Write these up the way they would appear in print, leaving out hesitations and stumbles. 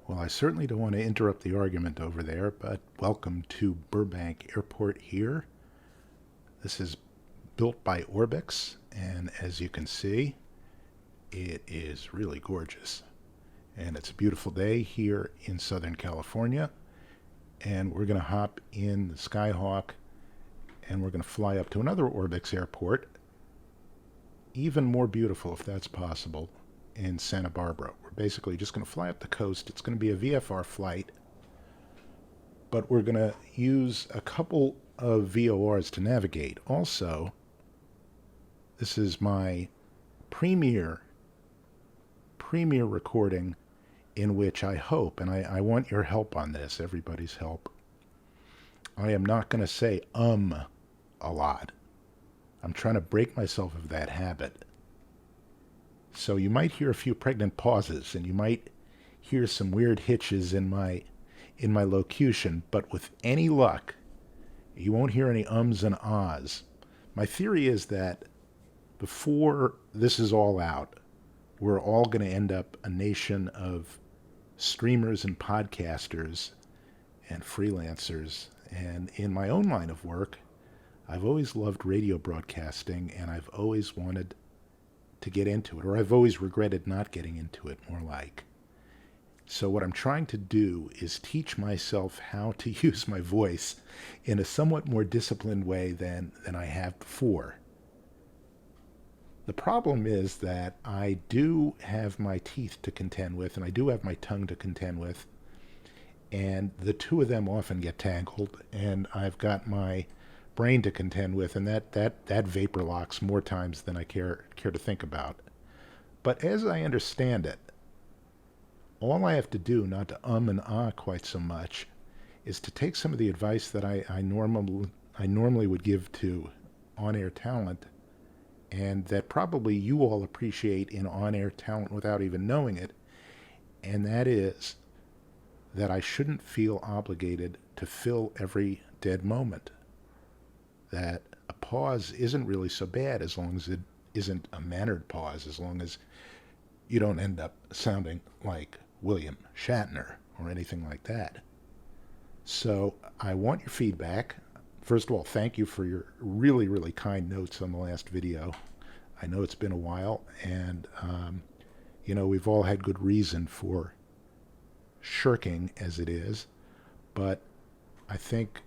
Well, I certainly don't want to interrupt the argument over there, but welcome to Burbank Airport here. This is built by Orbx, and as you can see, it is really gorgeous. And it's a beautiful day here in Southern California, and we're going to hop in the Skyhawk, and we're going to fly up to another Orbx airport, even more beautiful if that's possible, in Santa Barbara. We're basically just going to fly up the coast. It's going to be a VFR flight, but we're going to use a couple of VORs to navigate. Also, this is my premiere recording in which I hope, and I want your help on this, everybody's help. I am not going to say a lot. I'm trying to break myself of that habit. So you might hear a few pregnant pauses, and you might hear some weird hitches in my locution, but with any luck, you won't hear any ums and ahs. My theory is that before this is all out, we're all going to end up a nation of streamers and podcasters and freelancers. And in my own line of work, I've always loved radio broadcasting, and I've always wanted to get into it, or I've always regretted not getting into it, more like. So what I'm trying to do is teach myself how to use my voice in a somewhat more disciplined way than I have before. The problem is that I do have my teeth to contend with, and I do have my tongue to contend with, and the two of them often get tangled, and I've got my brain to contend with, and that vapor locks more times than I care to think about. But as I understand it, all I have to do, not to and ah quite so much, is to take some of the advice that I normally would give to on-air talent, and that probably you all appreciate in on-air talent without even knowing it, and that is that I shouldn't feel obligated to fill every dead moment. That a pause isn't really so bad as long as it isn't a mannered pause, as long as you don't end up sounding like William Shatner or anything like that. So I want your feedback. First of all, thank you for your really, really kind notes on the last video. I know it's been a while, and we've all had good reason for shirking as it is, but I think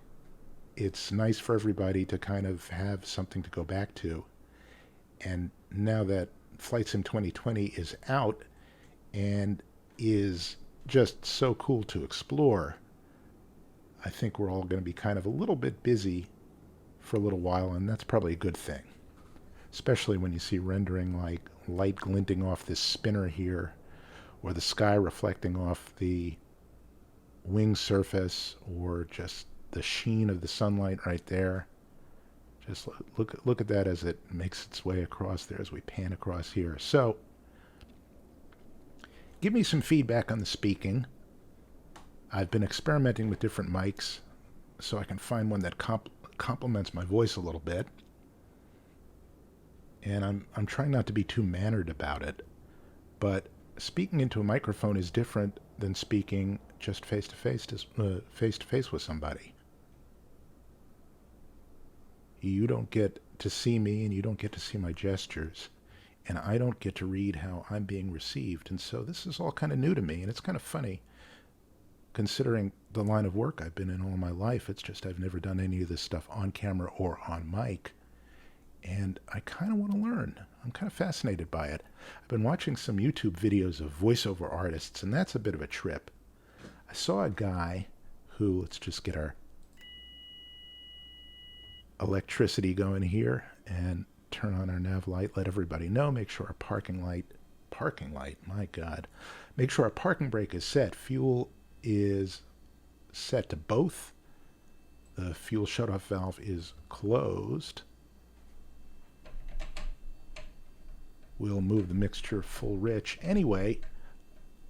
it's nice for everybody to kind of have something to go back to. And now that Flight Sim 2020 is out and is just so cool to explore, I think we're all going to be kind of a little bit busy for a little while, and that's probably a good thing. Especially when you see rendering like light glinting off this spinner here, or the sky reflecting off the wing surface, or just the sheen of the sunlight right there. Just look at that as it makes its way across there as we pan across here. So give me some feedback on the speaking. I've been experimenting with different mics so I can find one that complements my voice a little bit. And I'm trying not to be too mannered about it, but speaking into a microphone is different than speaking just face to face with somebody. You don't get to see me, and you don't get to see my gestures, and I don't get to read how I'm being received. And so this is all kind of new to me, and it's kind of funny considering the line of work I've been in all my life. It's just I've never done any of this stuff on camera or on mic, and I kind of want to learn. I'm kind of fascinated by it. I've been watching some YouTube videos of voiceover artists, and that's a bit of a trip. I saw a guy who, let's just get our electricity going here and turn on our nav light, let everybody know, make sure our parking light, my God, make sure our parking brake is set. Fuel is set to both. The fuel shutoff valve is closed. We'll move the mixture full rich. Anyway,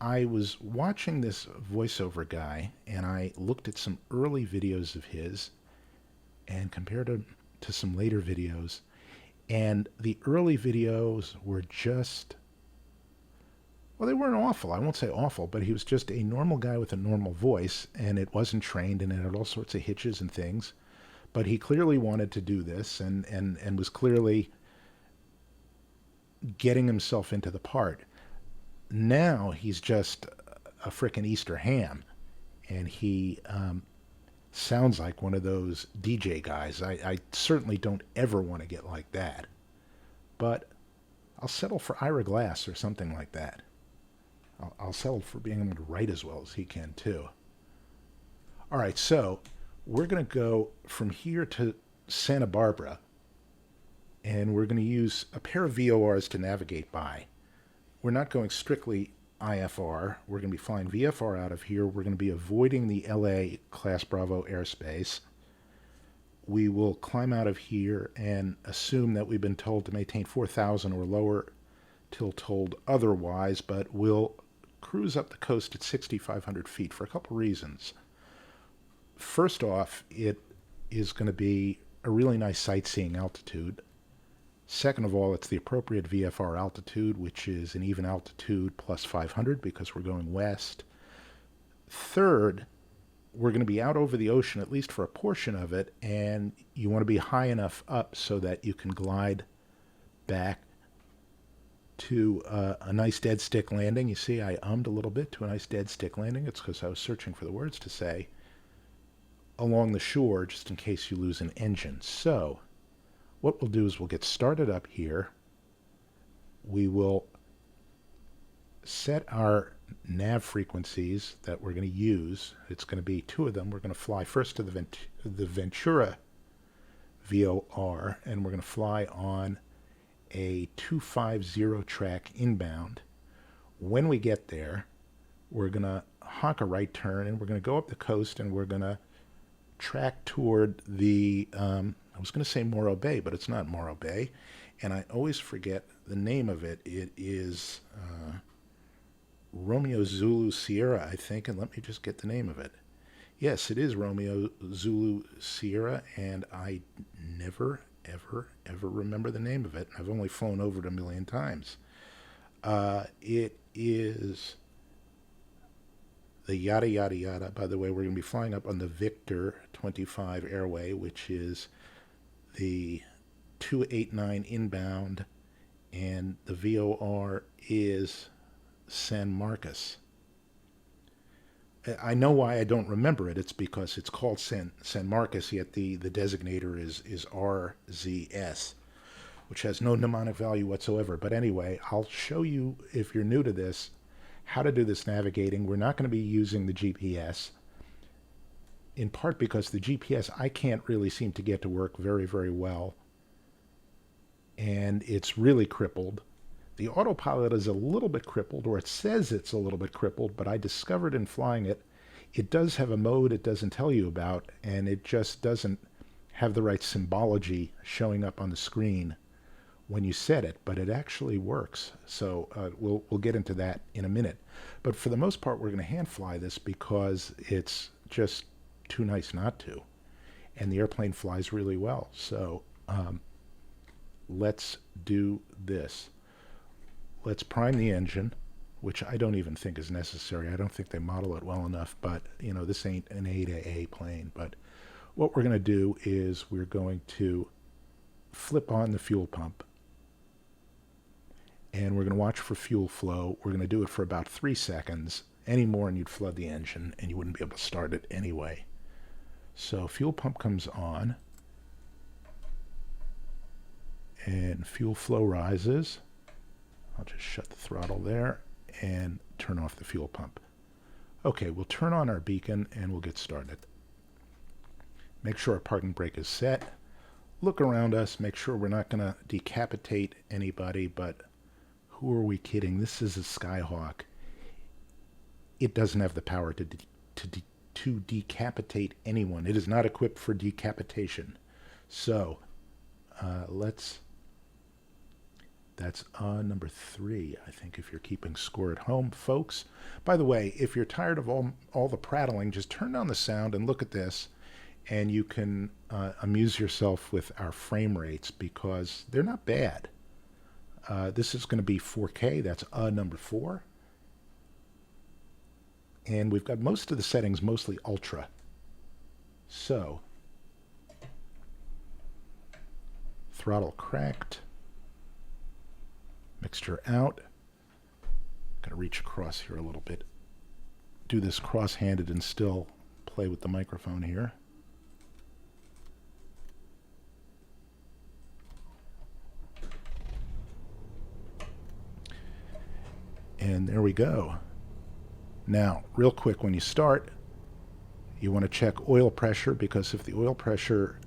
I was watching this voiceover guy, and I looked at some early videos of his and compared them to some later videos, and the early videos were just, Well, they weren't awful. I won't say awful, but he was just a normal guy with a normal voice, and it wasn't trained, and it had all sorts of hitches and things. But he clearly wanted to do this, and was clearly getting himself into the part. Now he's just a frickin' Easter ham, and he sounds like one of those DJ guys. I certainly don't ever want to get like that. But I'll settle for Ira Glass or something like that. I'll settle for being able to write as well as he can, too. All right, so we're going to go from here to Santa Barbara, and we're going to use a pair of VORs to navigate by. We're not going strictly IFR. We're going to be flying VFR out of here. We're going to be avoiding the LA Class Bravo airspace. We will climb out of here and assume that we've been told to maintain 4,000 or lower till told otherwise, but we'll cruise up the coast at 6,500 feet for a couple reasons. First off, it is going to be a really nice sightseeing altitude. Second of all, it's the appropriate VFR altitude, which is an even altitude plus 500 because we're going west. Third, we're going to be out over the ocean, at least for a portion of it, and you want to be high enough up so that you can glide back to a nice dead stick landing. You see, I ummed a little bit to a nice dead stick landing. It's because I was searching for the words to say along the shore, just in case you lose an engine. So what we'll do is we'll get started up here. We will set our nav frequencies that we're going to use. It's going to be two of them. We're going to fly first to the Ventura VOR, and we're going to fly on a 250 track inbound. When we get there, we're going to honk a right turn, and we're going to go up the coast, and we're going to track toward the, I was going to say Morro Bay, but it's not Morro Bay, and I always forget the name of it. It is Romeo Zulu Sierra, I think, and let me just get the name of it. Yes, it is Romeo Zulu Sierra, and I never, ever remember the name of it. I've only flown over it a million times. It is the yada yada yada. By the way, we're going to be flying up on the Victor 25 airway, which is the 289 inbound, and the VOR is San Marcos. I know why I don't remember it. It's because it's called San Marcos, yet the designator is RZS, which has no mnemonic value whatsoever. But anyway, I'll show you, if you're new to this, how to do this navigating. We're not going to be using the GPS, in part because the GPS I can't really seem to get to work very, very well, and it's really crippled. The autopilot is a little bit crippled, or it says it's a little bit crippled, but I discovered in flying it, it does have a mode it doesn't tell you about, and it just doesn't have the right symbology showing up on the screen when you set it, but it actually works. So we'll get into that in a minute. But for the most part, we're going to hand fly this because it's just too nice not to, and the airplane flies really well. So let's do this. Let's prime the engine, which I don't even think is necessary. I don't think they model it well enough, but, you know, this ain't an A to A plane. But what we're going to do is we're going to flip on the fuel pump, and we're going to watch for fuel flow. We're going to do it for about 3 seconds. Any more and you'd flood the engine, and you wouldn't be able to start it anyway. So fuel pump comes on, and fuel flow rises. I'll just shut the throttle there and turn off the fuel pump. Okay, we'll turn on our beacon and we'll get started. Make sure our parking brake is set. Look around us, make sure we're not going to decapitate anybody, but who are we kidding? This is a Skyhawk. It doesn't have the power to decapitate anyone. It is not equipped for decapitation. So, that's number 3, I think, if you're keeping score at home, folks. By the way, if you're tired of all the prattling, just turn down the sound and look at this, and you can amuse yourself with our frame rates because they're not bad. This is going to be 4K. That's number 4. And we've got most of the settings mostly ultra. So, throttle cracked, mixture out. Gotta reach across here a little bit. Do this cross-handed and still play with the microphone here. And there we go. Now, real quick, when you start, you want to check oil pressure, because if the oil pressure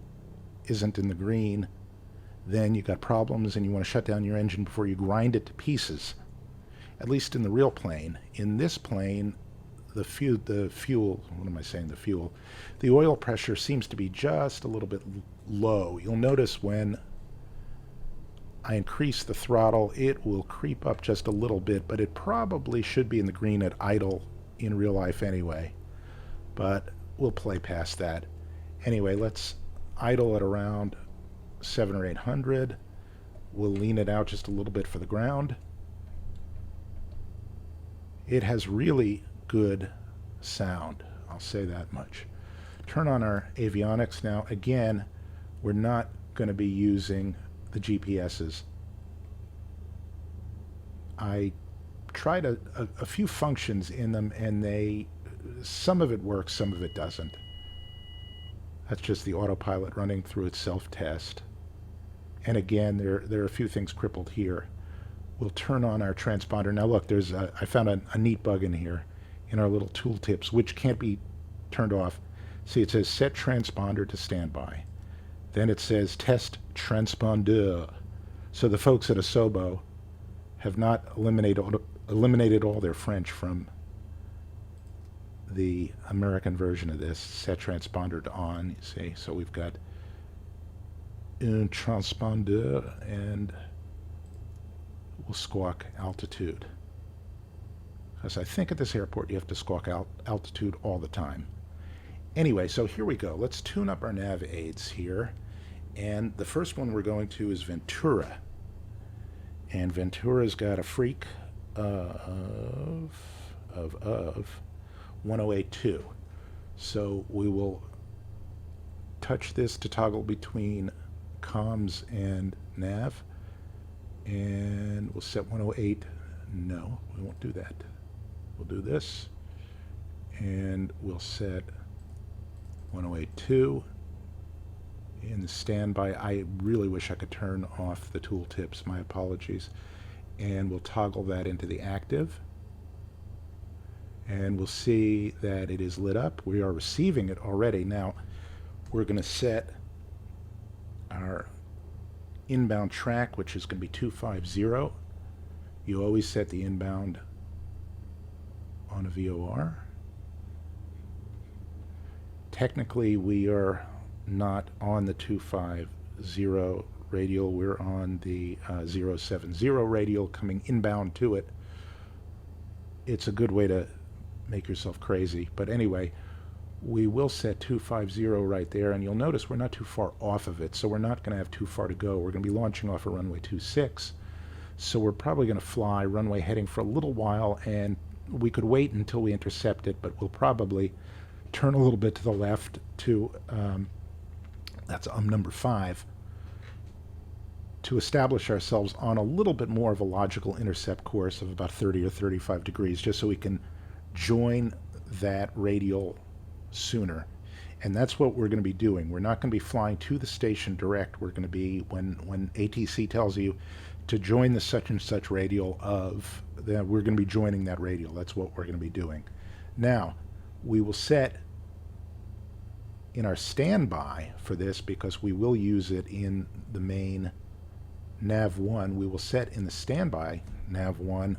isn't in the green, then you got problems and you want to shut down your engine before you grind it to pieces. At least in the real plane. In this plane, the fuel, what am I saying, the fuel, the oil pressure seems to be just a little bit low. You'll notice when I increase the throttle, it will creep up just a little bit, but it probably should be in the green at idle in real life anyway. But we'll play past that. Anyway, let's idle at around 700 or 800. We'll lean it out just a little bit for the ground. It has really good sound, I'll say that much. Turn on our avionics now. Again, we're not going to be using the GPSs. I tried a few functions in them, and some of it works, some of it doesn't. That's just the autopilot running through its self-test. And again, there are a few things crippled here. We'll turn on our transponder. Now look, I found a neat bug in here in our little tooltips, which can't be turned off. See, it says set transponder to standby. Then it says test transpondeur. So the folks at Asobo have not eliminated all their French from the American version of this. Set transponder to on, you see. So we've got un transpondeur, and we'll squawk altitude. Because I think at this airport you have to squawk altitude all the time. Anyway, so here we go. Let's tune up our nav aids here. And the first one we're going to is Ventura. And Ventura's got a freak of 1082. So we will touch this to toggle between comms and nav. And we'll set 108. No, we won't do that. We'll do this. And we'll set 1082. In the standby, I really wish I could turn off the tooltips. My apologies. And we'll toggle that into the active. And we'll see that it is lit up. We are receiving it already. Now, we're going to set our inbound track, which is going to be 250. You always set the inbound on a VOR. Technically, we are not on the 250 radial. We're on the 070 radial coming inbound to it. It's a good way to make yourself crazy. But anyway, we will set 250 right there, and you'll notice we're not too far off of it, so we're not going to have too far to go. We're going to be launching off a runway 26, so we're probably going to fly runway heading for a little while, and we could wait until we intercept it, but we'll probably turn a little bit to the left to that's number 5, to establish ourselves on a little bit more of a logical intercept course of about 30 or 35 degrees, just so we can join that radial sooner. And that's what we're going to be doing. We're not going to be flying to the station direct. We're going to be, when ATC tells you to join the such and such radial of, then we're going to be joining that radial. That's what we're going to be doing. Now, we will set in our standby for this, because we will use it in the main nav 1. We will set in the standby nav 1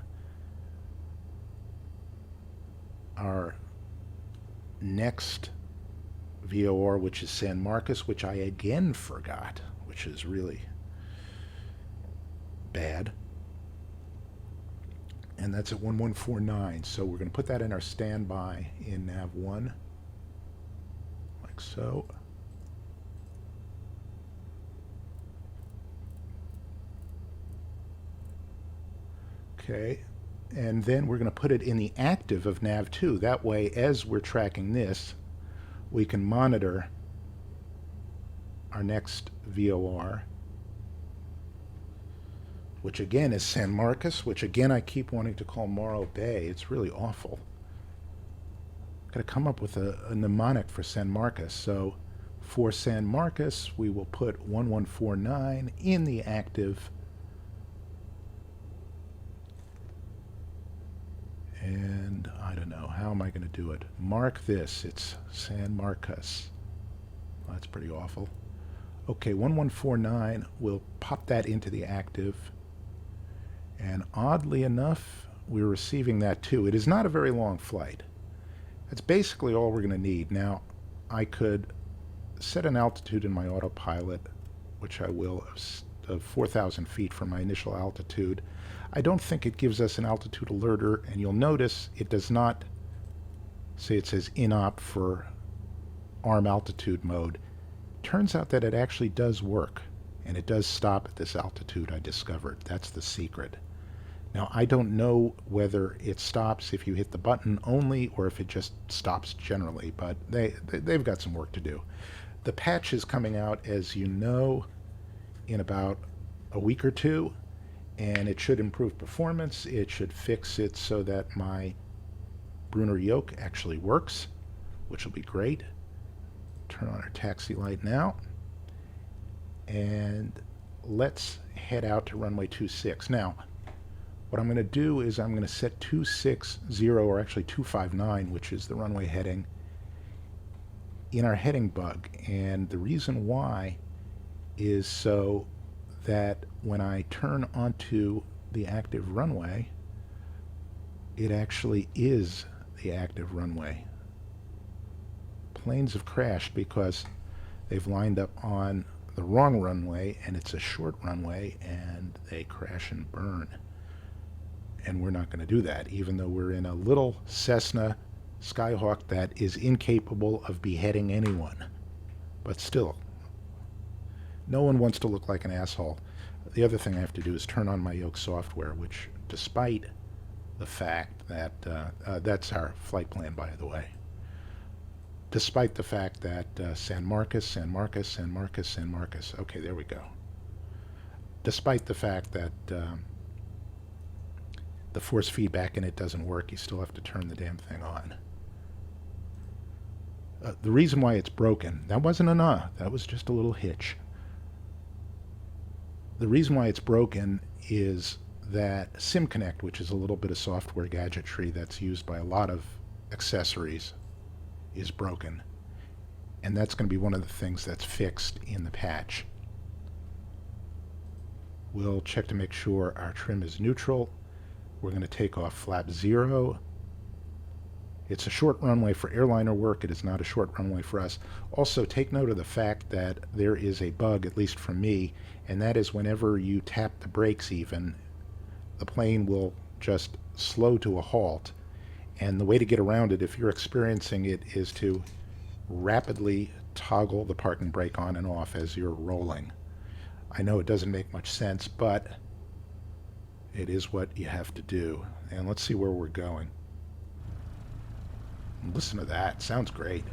our next VOR, which is San Marcos, which I again forgot, which is really bad. And that's at 1149. So we're going to put that in our standby in nav 1, like so. Okay, And then we're going to put it in the active of nav2. That way, as we're tracking this, we can monitor our next VOR, which again is San Marcos, which again I keep wanting to call Morro Bay. It's really awful. Got to come up with a mnemonic for San Marcos. So for San Marcos, we will put 1149 in the active. And I don't know, how am I going to do it? Mark this, it's San Marcos. Well, that's pretty awful. Okay, 1149, we'll pop that into the active. And oddly enough, we're receiving that too. It is not a very long flight. That's basically all we're going to need. Now, I could set an altitude in my autopilot, which I will, of 4,000 feet from my initial altitude. I don't think it gives us an altitude alerter, and you'll notice it does not say, it says in-op for ARM altitude mode. Turns out that it actually does work, and it does stop at this altitude, I discovered. That's the secret. Now, I don't know whether it stops if you hit the button only or if it just stops generally, but they've got some work to do. The patch is coming out, as you know, in about a week or two, and it should improve performance. It should fix it so that my Brunner yoke actually works, which will be great. Turn on our taxi light now, and let's head out to runway 26. Now, what I'm going to do is I'm going to set 260, or actually 259, which is the runway heading, in our heading bug. And the reason why is so that when I turn onto the active runway, it actually is the active runway. Planes have crashed because they've lined up on the wrong runway, and it's a short runway, and they crash and burn. And we're not going to do that, even though we're in a little Cessna Skyhawk that is incapable of beheading anyone. But still, no one wants to look like an asshole. The other thing I have to do is turn on my yoke software, which, despite the fact that that's our flight plan, by the way. Despite the fact that San Marcos. Okay, there we go. Despite the fact that the force feedback in it doesn't work, you still have to turn the damn thing on. The reason why it's broken, that wasn't that was just a little hitch. The reason why it's broken is that SimConnect, which is a little bit of software gadgetry that's used by a lot of accessories, is broken. And that's going to be one of the things that's fixed in the patch. We'll check to make sure our trim is neutral. We're going to take off flap 0. It's a short runway for airliner work. It is not a short runway for us. Also, take note of the fact that there is a bug, at least for me, and that is whenever you tap the brakes even, the plane will just slow to a halt. And the way to get around it, if you're experiencing it, is to rapidly toggle the parking brake on and off as you're rolling. I know it doesn't make much sense, but it is what you have to do. And let's see where we're going. Listen to that. Sounds great.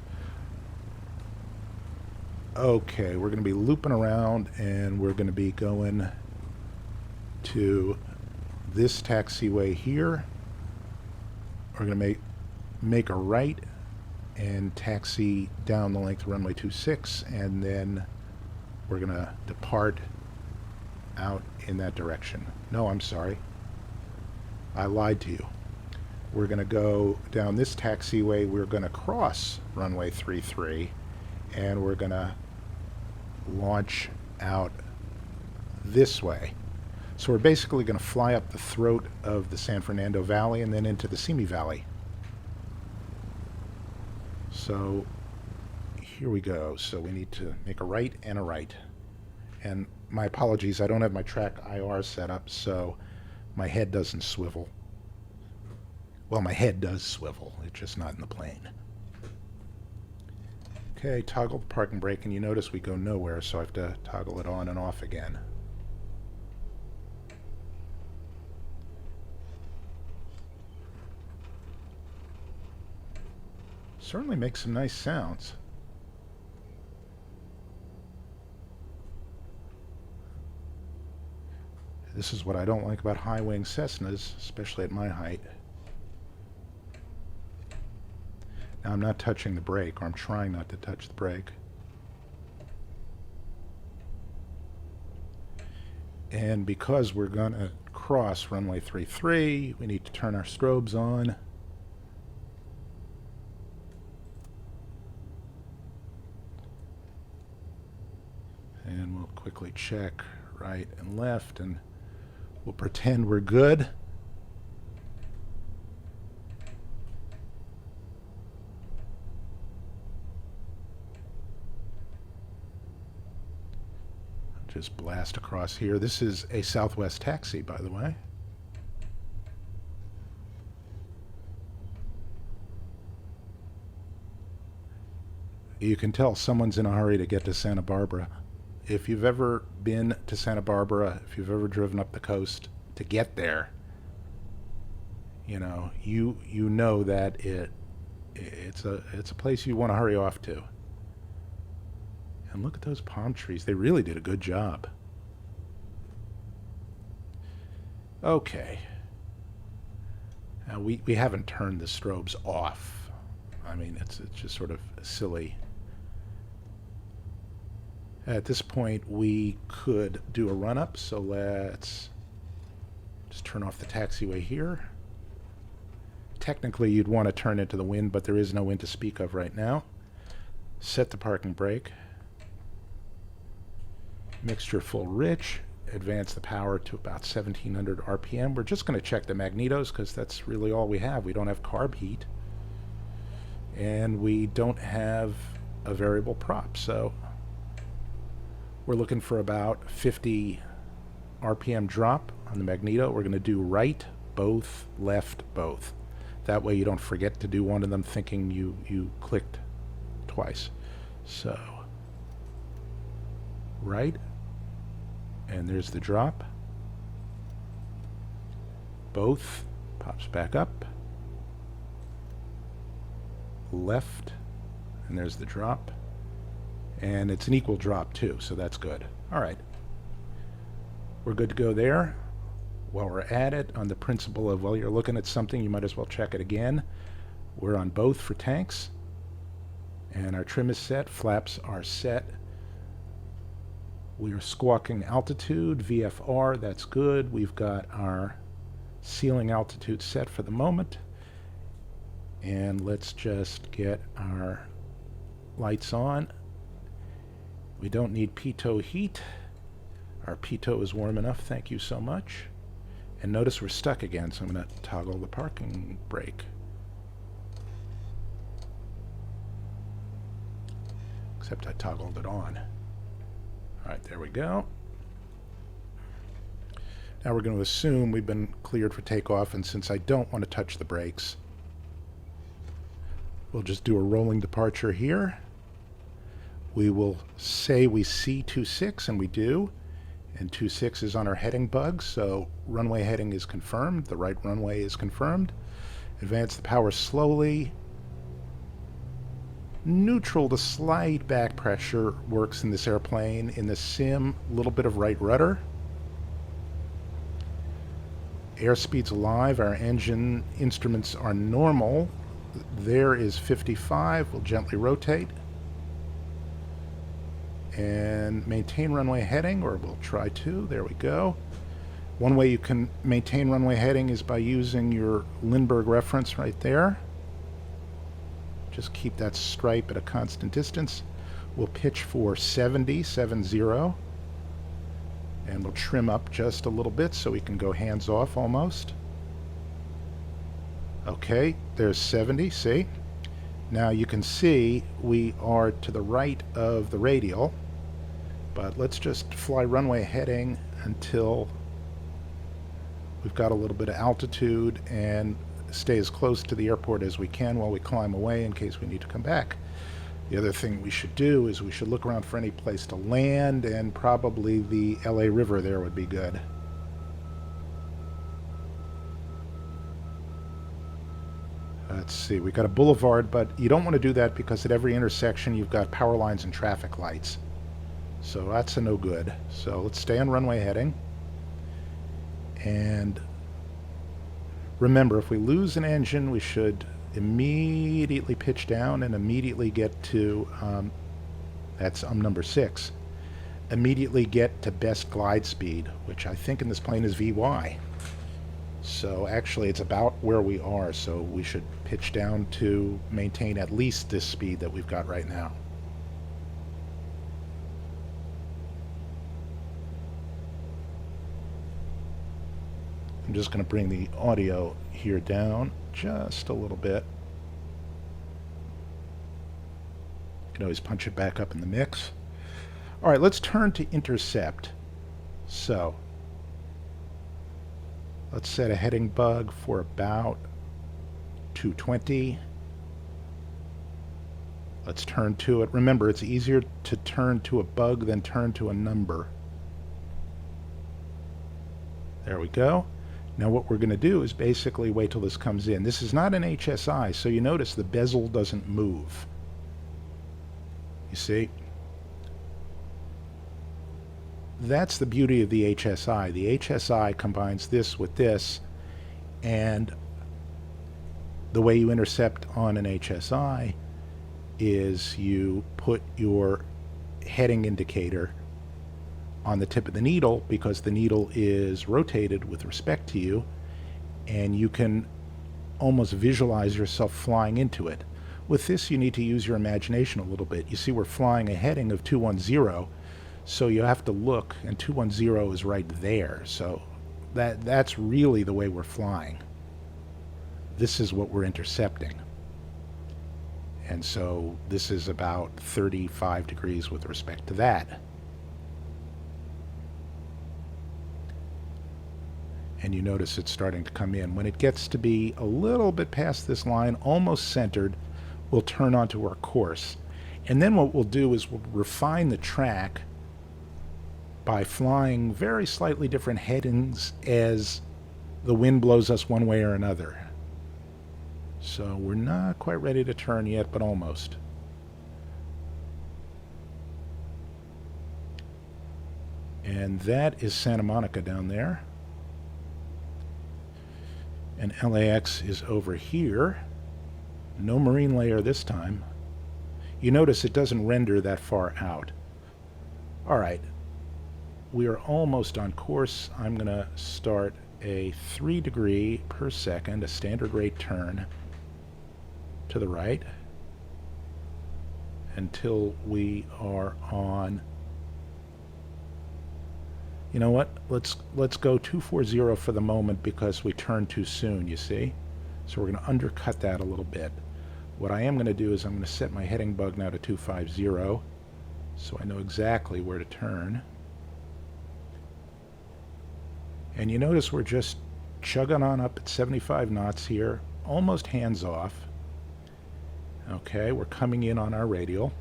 Okay, we're going to be looping around, and we're going to be going to this taxiway here. We're going to make a right and taxi down the length of runway 26, and then we're going to depart out in that direction. No, I'm sorry. I lied to you. We're going to go down this taxiway. We're going to cross runway 33, and we're going to launch out this way. So we're basically going to fly up the throat of the San Fernando Valley and then into the Simi Valley. So here we go. So we need to make a right and a right. And my apologies, I don't have my track IR set up, so my head doesn't swivel. Well, my head does swivel. It's just not in the plane. Okay, toggle the parking brake, and you notice we go nowhere, so I have to toggle it on and off again. certainly makes some nice sounds. This is what I don't like about high-wing Cessnas, especially at my height. Now I'm not touching the brake, or I'm trying not to touch the brake. And because we're going to cross runway 33, we need to turn our strobes on. And we'll quickly check right and left, and we'll pretend we're good. Just blast across here. This is a Southwest taxi, by the way. You can tell someone's in a hurry to get to Santa Barbara. If you've ever been to Santa Barbara, if you've ever driven up the coast to get there, you know that it's a place you want to hurry off to. And look at those palm trees. They really did a good job. Okay. Now we haven't turned the strobes off. I mean, it's just sort of silly. At this point, we could do a run-up, so let's just turn off the taxiway here. Technically, you'd want to turn into the wind, but there is no wind to speak of right now. Set the parking brake. Mixture full rich. Advance the power to about 1700 RPM. We're just going to check the magnetos because that's really all we have. We don't have carb heat. And we don't have a variable prop, so we're looking for about 50 RPM drop on the magneto. We're going to do right, both, left, both. That way you don't forget to do one of them thinking you clicked twice. So, right, and there's the drop. Both, pops back up. Left, and there's the drop. And it's an equal drop too, so that's good. All right. We're good to go there. While we're at it, on the principle of, well, you're looking at something, you might as well check it again. We're on both for tanks. And our trim is set, flaps are set. We are squawking altitude, VFR, that's good. We've got our ceiling altitude set for the moment. And let's just get our lights on. We don't need pitot heat. Our pitot is warm enough, thank you so much. And notice we're stuck again, so I'm going to toggle the parking brake. Except I toggled it on. Alright, there we go. Now we're going to assume we've been cleared for takeoff, and since I don't want to touch the brakes, we'll just do a rolling departure here. We will say we see 26, and we do. And 26 is on our heading bug, so runway heading is confirmed. The right runway is confirmed. Advance the power slowly. Neutral to slight back pressure works in this airplane. In the sim, a little bit of right rudder. Airspeed's alive. Our engine instruments are normal. There is 55. We'll gently rotate. And maintain runway heading, or we'll try to. There we go. One way you can maintain runway heading is by using your Lindbergh reference right there. Just keep that stripe at a constant distance. We'll pitch for 70, and we'll trim up just a little bit so we can go hands off almost. Okay, there's 70, see? Now you can see we are to the right of the radial, but let's just fly runway heading until we've got a little bit of altitude and stay as close to the airport as we can while we climb away in case we need to come back. The other thing we should do is we should look around for any place to land, and probably the LA River there would be good. Let's see, we got a boulevard, but you don't want to do that because at every intersection you've got power lines and traffic lights. So that's a no good. So let's stay on runway heading. And remember, if we lose an engine, we should immediately pitch down and immediately get to, that's number 6, immediately get to best glide speed, which I think in this plane is VY. So actually it's about where we are, so we should pitch down to maintain at least this speed that we've got right now. I'm just going to bring the audio here down just a little bit. You can always punch it back up in the mix. All right, let's turn to intercept. So let's set a heading bug for about 220. Let's turn to it. Remember, it's easier to turn to a bug than turn to a number. There we go. Now what we're going to do is basically wait till this comes in. This is not an HSI, so you notice the bezel doesn't move. You see? That's the beauty of the HSI. The HSI combines this with this, and the way you intercept on an HSI is you put your heading indicator on the tip of the needle because the needle is rotated with respect to you, and you can almost visualize yourself flying into it. With this, you need to use your imagination a little bit. You see, we're flying a heading of 210, so you have to look, and 210 is right there. So that's really the way we're flying. This is what we're intercepting. And so this is about 35 degrees with respect to that. And you notice it's starting to come in. When it gets to be a little bit past this line, almost centered, we'll turn onto our course. And then what we'll do is we'll refine the track by flying very slightly different headings as the wind blows us one way or another. So we're not quite ready to turn yet, but almost. And that is Santa Monica down there. And LAX is over here. No marine layer this time. You notice it doesn't render that far out. All right. We are almost on course. I'm going to start a 3 degree per second, a standard rate turn to the right until we are on, you know what, let's go 240 for the moment because we turned too soon, you see. So we're going to undercut that a little bit. What I am going to do is I'm going to set my heading bug now to 250 so I know exactly where to turn. And you notice we're just chugging on up at 75 knots here, almost hands off. Okay, we're coming in on our radial.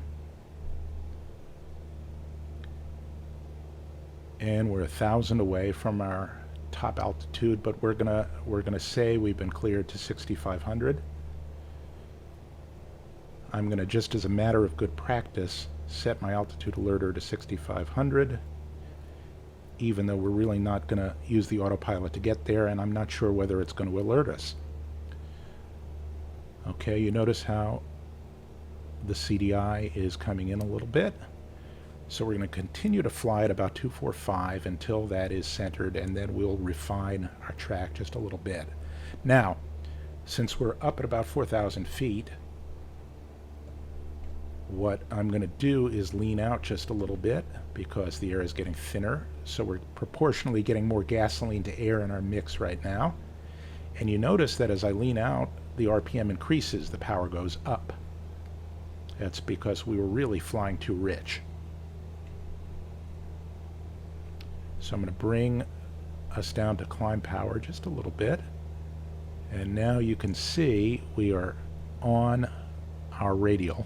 And we're 1,000 away from our top altitude, but we're gonna say we've been cleared to 6,500. I'm gonna, just as a matter of good practice, set my altitude alerter to 6,500. Even though we're really not going to use the autopilot to get there, and I'm not sure whether it's going to alert us. Okay, you notice how the CDI is coming in a little bit. So we're going to continue to fly at about 245 until that is centered, and then we'll refine our track just a little bit. Now, since we're up at about 4,000 feet, what I'm going to do is lean out just a little bit because the air is getting thinner. So we're proportionally getting more gasoline to air in our mix right now. And you notice that as I lean out, the RPM increases, the power goes up. That's because we were really flying too rich. So I'm going to bring us down to climb power just a little bit. And now you can see we are on our radial.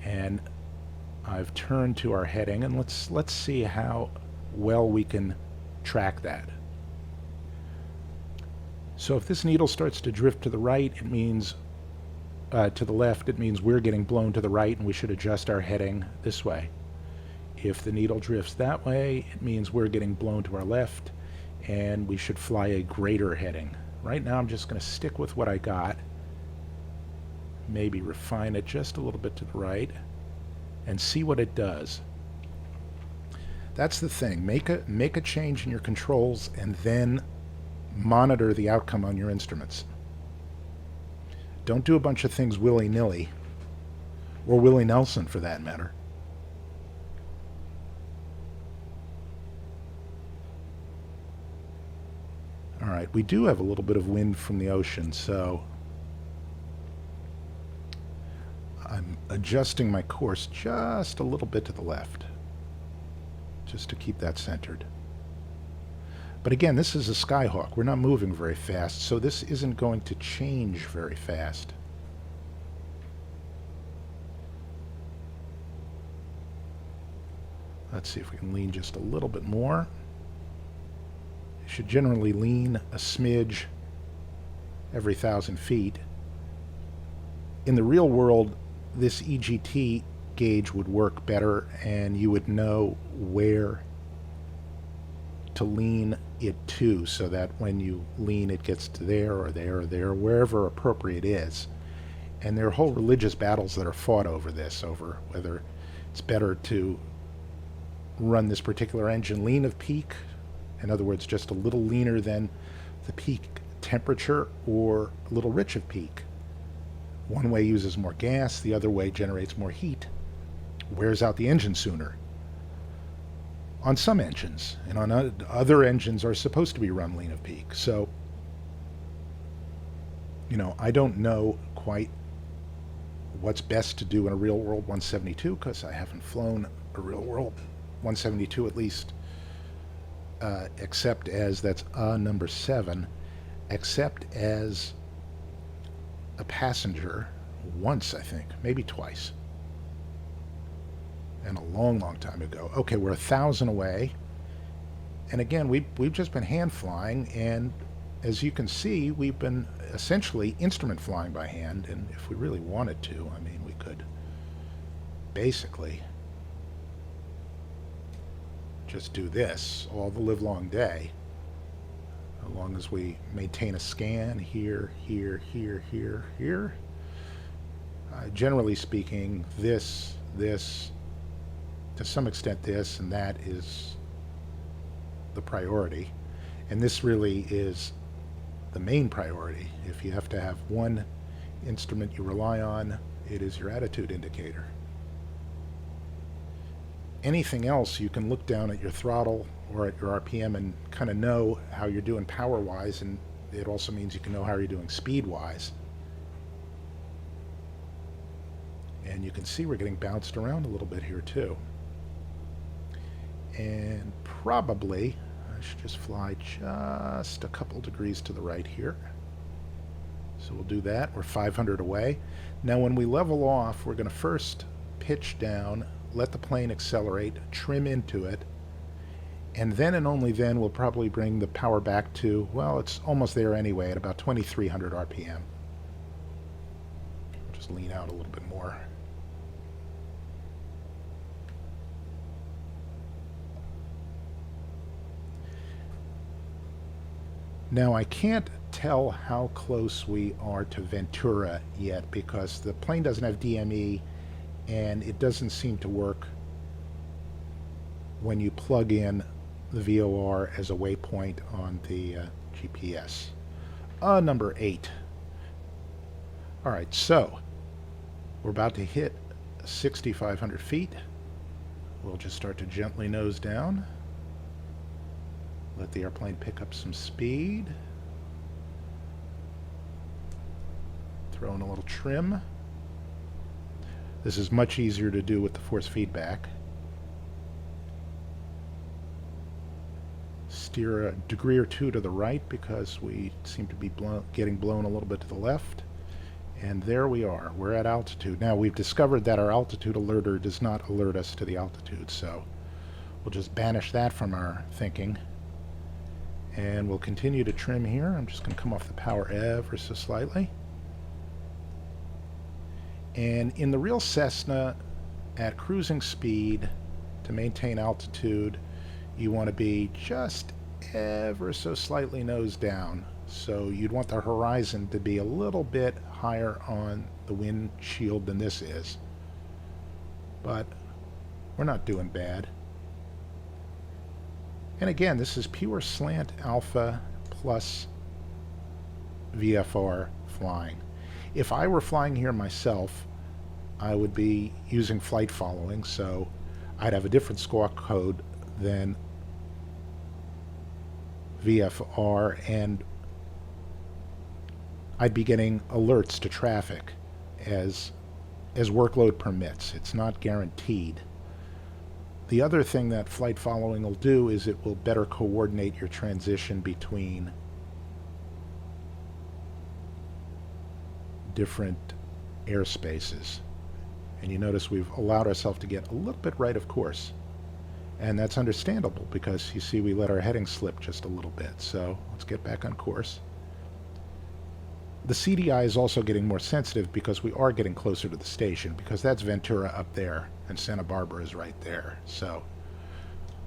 And I've turned to our heading, and let's see how well we can track that. So if this needle starts to drift to the right, it means to the left, it means we're getting blown to the right and we should adjust our heading this way. If the needle drifts that way, it means we're getting blown to our left and we should fly a greater heading. Right now I'm just going to stick with what I got, maybe refine it just a little bit to the right, and see what it does. That's the thing. Make a change in your controls and then monitor the outcome on your instruments. Don't do a bunch of things willy-nilly, or Willie Nelson for that matter. All right, we do have a little bit of wind from the ocean, so I'm adjusting my course just a little bit to the left, just to keep that centered. But again, this is a Skyhawk. We're not moving very fast, so this isn't going to change very fast. Let's see if we can lean just a little bit more. You should generally lean a smidge every 1,000 feet. In the real world, this EGT gauge would work better, and you would know where to lean it to, so that when you lean it gets to there or there or there, wherever appropriate is. And there are whole religious battles that are fought over this, over whether it's better to run this particular engine lean of peak, in other words just a little leaner than the peak temperature, or a little rich of peak. One way uses more gas, the other way generates more heat, wears out the engine sooner. On some engines, and on other engines are supposed to be run lean of peak. So, you know, I don't know quite what's best to do in a real world 172, because I haven't flown a real world 172 at least, except as, that's number 7, except as a passenger once, I think, maybe twice. And a long, long time ago. Okay, we're 1,000 away. And again, we've just been hand flying, and as you can see, we've been essentially instrument flying by hand, and if we really wanted to, I mean, we could basically just do this all the livelong day, as long as we maintain a scan here, here, here, here, here. Generally speaking, this, to some extent this, and that is the priority. And this really is the main priority. If you have to have one instrument you rely on, it is your attitude indicator. Anything else, you can look down at your throttle or at your RPM and kind of know how you're doing power-wise, and it also means you can know how you're doing speed-wise. And you can see we're getting bounced around a little bit here too. And probably I should just fly just a couple degrees to the right here. So we'll do that. We're 500 away. Now when we level off, we're going to first pitch down, let the plane accelerate, trim into it, and then and only then we'll probably bring the power back to, well, it's almost there anyway, at about 2,300 RPM. Just lean out a little bit more. Now I can't tell how close we are to Ventura yet, because the plane doesn't have DME and it doesn't seem to work when you plug in the VOR as a waypoint on the GPS. Number 8. Alright, so we're about to hit 6,500 feet. We'll just start to gently nose down. Let the airplane pick up some speed. Throw in a little trim. This is much easier to do with the force feedback. Steer a degree or two to the right because we seem to be getting blown a little bit to the left. And there we are. We're at altitude. Now we've discovered that our altitude alerter does not alert us to the altitude, so we'll just banish that from our thinking. And we'll continue to trim here. I'm just going to come off the power ever so slightly. And in the real Cessna, at cruising speed, to maintain altitude, you want to be just ever so slightly nose down. So you'd want the horizon to be a little bit higher on the windshield than this is. But we're not doing bad. And again, this is pure slant alpha plus VFR flying. If I were flying here myself, I would be using flight following, so I'd have a different squawk code than VFR, and I'd be getting alerts to traffic as workload permits. It's not guaranteed. The other thing that flight following will do is it will better coordinate your transition between different airspaces. And you notice we've allowed ourselves to get a little bit right of course. And that's understandable because you see we let our heading slip just a little bit. So let's get back on course. The CDI is also getting more sensitive because we are getting closer to the station, because that's Ventura up there and Santa Barbara is right there. So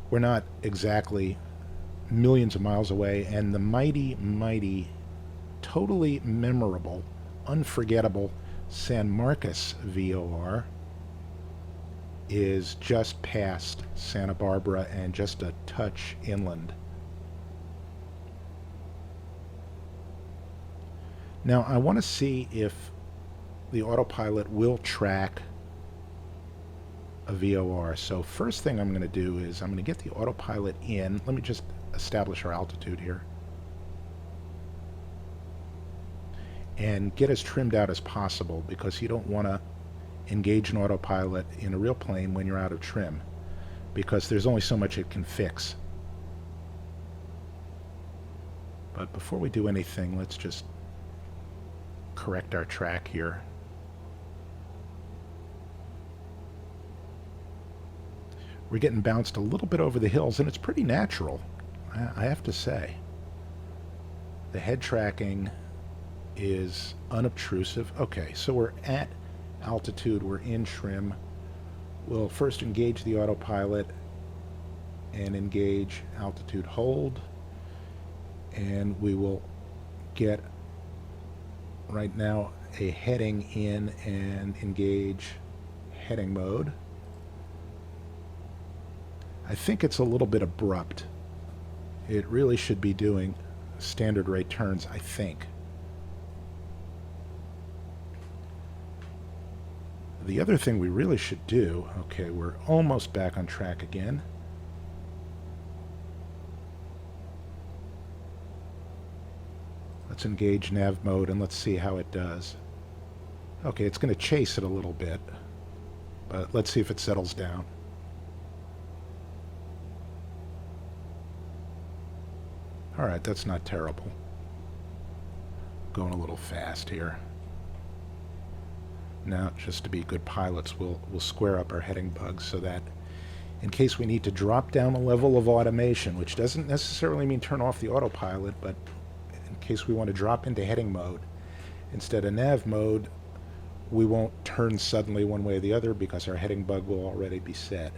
we're not exactly millions of miles away, and the mighty, mighty, totally memorable, unforgettable San Marcos VOR is just past Santa Barbara and just a touch inland. Now I want to see if the autopilot will track a VOR. So first thing I'm going to do is I'm going to get the autopilot in. Let me just establish our altitude here. And get as trimmed out as possible, because you don't want to engage an autopilot in a real plane when you're out of trim, because there's only so much it can fix. But before we do anything, let's just correct our track here. We're getting bounced a little bit over the hills, and it's pretty natural, I have to say. The head tracking is unobtrusive. Okay, so we're at altitude, we're in trim. We'll first engage the autopilot and engage altitude hold, and we will get right now a heading in and engage heading mode. I think it's a little bit abrupt. It really should be doing standard rate turns, I think. The other thing we really should do, okay, we're almost back on track again. Let's engage nav mode and let's see how it does. Okay, it's going to chase it a little bit, but let's see if it settles down. Alright, that's not terrible. Going a little fast here. Now, just to be good pilots, we'll square up our heading bugs so that in case we need to drop down a level of automation, which doesn't necessarily mean turn off the autopilot, but in case we want to drop into heading mode instead of nav mode, we won't turn suddenly one way or the other because our heading bug will already be set.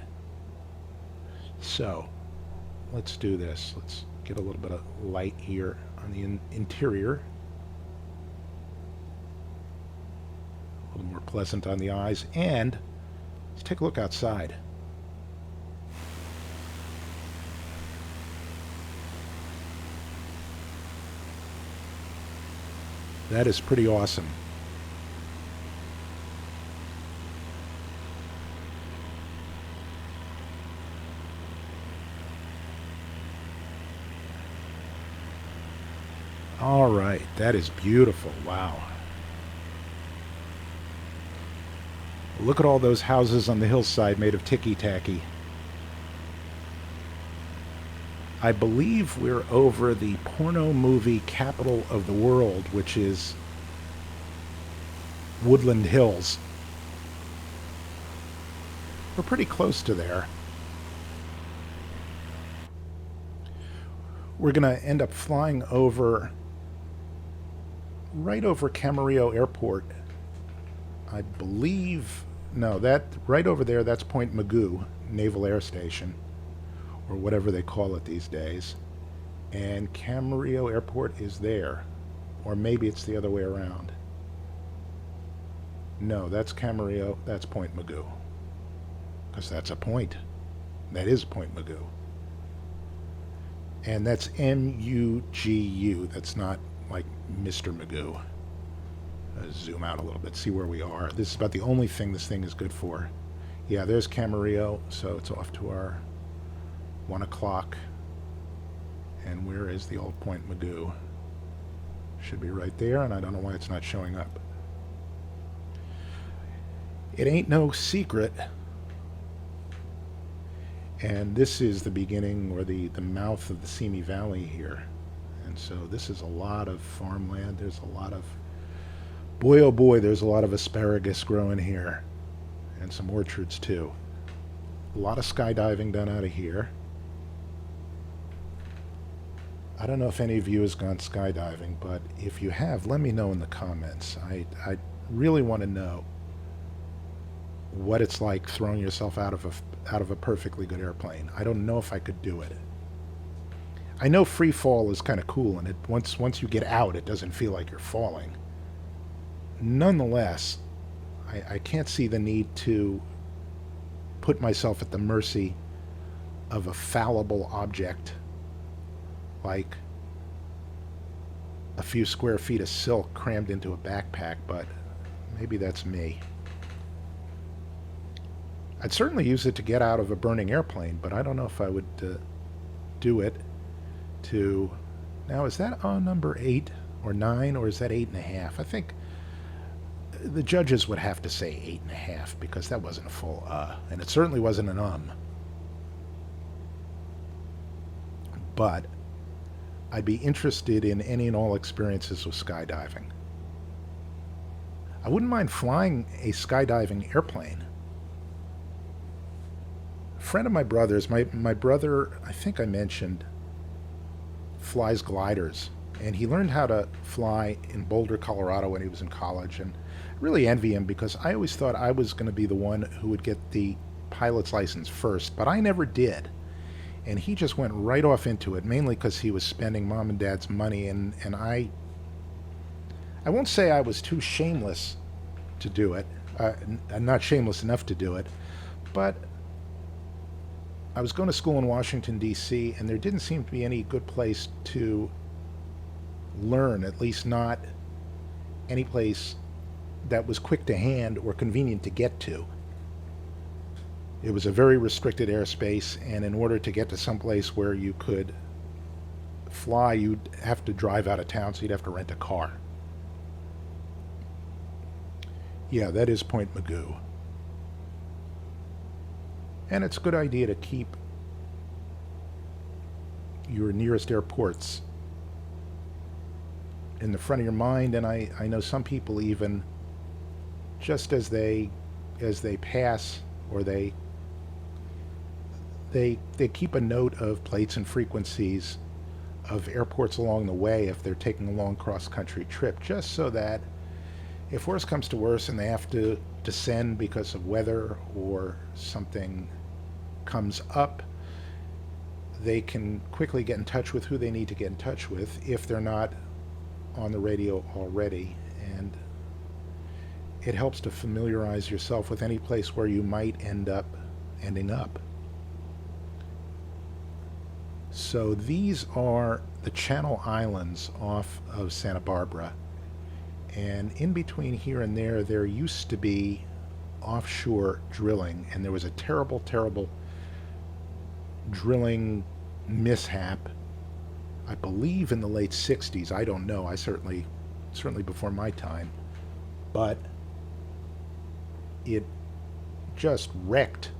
So, let's do this. Let's get a little bit of light here on the interior. A little more pleasant on the eyes. And let's take a look outside. That is pretty awesome. All right, that is beautiful. Wow. Look at all those houses on the hillside made of ticky-tacky. I believe we're over the porno movie capital of the world, which is Woodland Hills. We're pretty close to there. we're going to end up flying over, right over Camarillo Airport. I believe, no, that right over there, that's Point Mugu Naval Air Station, or whatever they call it these days. And Camarillo Airport is there. Or maybe it's the other way around. No, that's Camarillo, that's Point Mugu. Because that's a point. That is Point Mugu. And that's M-U-G-U. That's not like Mr. Magoo. Zoom out a little bit, see where we are. This is about the only thing this thing is good for. Yeah, there's Camarillo, so it's off to our 1 o'clock. And where is the old Point Mugu? Should be right there, and I don't know why it's not showing up. It ain't no secret. And this is the beginning, or the mouth of the Simi Valley here. And so this is a lot of farmland. There's a lot of, boy oh boy, there's a lot of asparagus growing here. And some orchards too. A lot of skydiving done out of here. I don't know if any of you has gone skydiving, but if you have, let me know in the comments. I really want to know what it's like throwing yourself out of a perfectly good airplane. I don't know if I could do it. I know free fall is kind of cool, and once you get out, it doesn't feel like you're falling. Nonetheless, I can't see the need to put myself at the mercy of a fallible object like a few square feet of silk crammed into a backpack, but maybe that's me. I'd certainly use it to get out of a burning airplane, but I don't know if I would do it to... Now, is that on number 8 or 9, or is that 8.5? I think the judges would have to say 8.5, because that wasn't a full and it certainly wasn't an But I'd be interested in any and all experiences with skydiving. I wouldn't mind flying a skydiving airplane. A friend of my brother's, my brother, I think I mentioned, flies gliders. And he learned how to fly in Boulder, Colorado when he was in college. And I really envy him, because I always thought I was going to be the one who would get the pilot's license first, but I never did. And he just went right off into it, mainly because he was spending mom and dad's money, and I won't say I was too shameless to do it. I'm not shameless enough to do it, but I was going to school in Washington, D.C., and there didn't seem to be any good place to learn, at least not any place that was quick to hand or convenient to get to. It was a very restricted airspace, and in order to get to some place where you could fly, you'd have to drive out of town, so you'd have to rent a car. Yeah, that is Point Mugu. And it's a good idea to keep your nearest airports in the front of your mind, and I know some people even, just as they pass, or they keep a note of plates and frequencies of airports along the way if they're taking a long cross-country trip, just so that if worse comes to worse and they have to descend because of weather or something comes up, they can quickly get in touch with who they need to get in touch with if they're not on the radio already. And it helps to familiarize yourself with any place where you might ending up. So these are the Channel Islands off of Santa Barbara, and in between here and there used to be offshore drilling, and there was a terrible drilling mishap, I believe in the late 60s. I don't know, I certainly before my time, but it just wrecked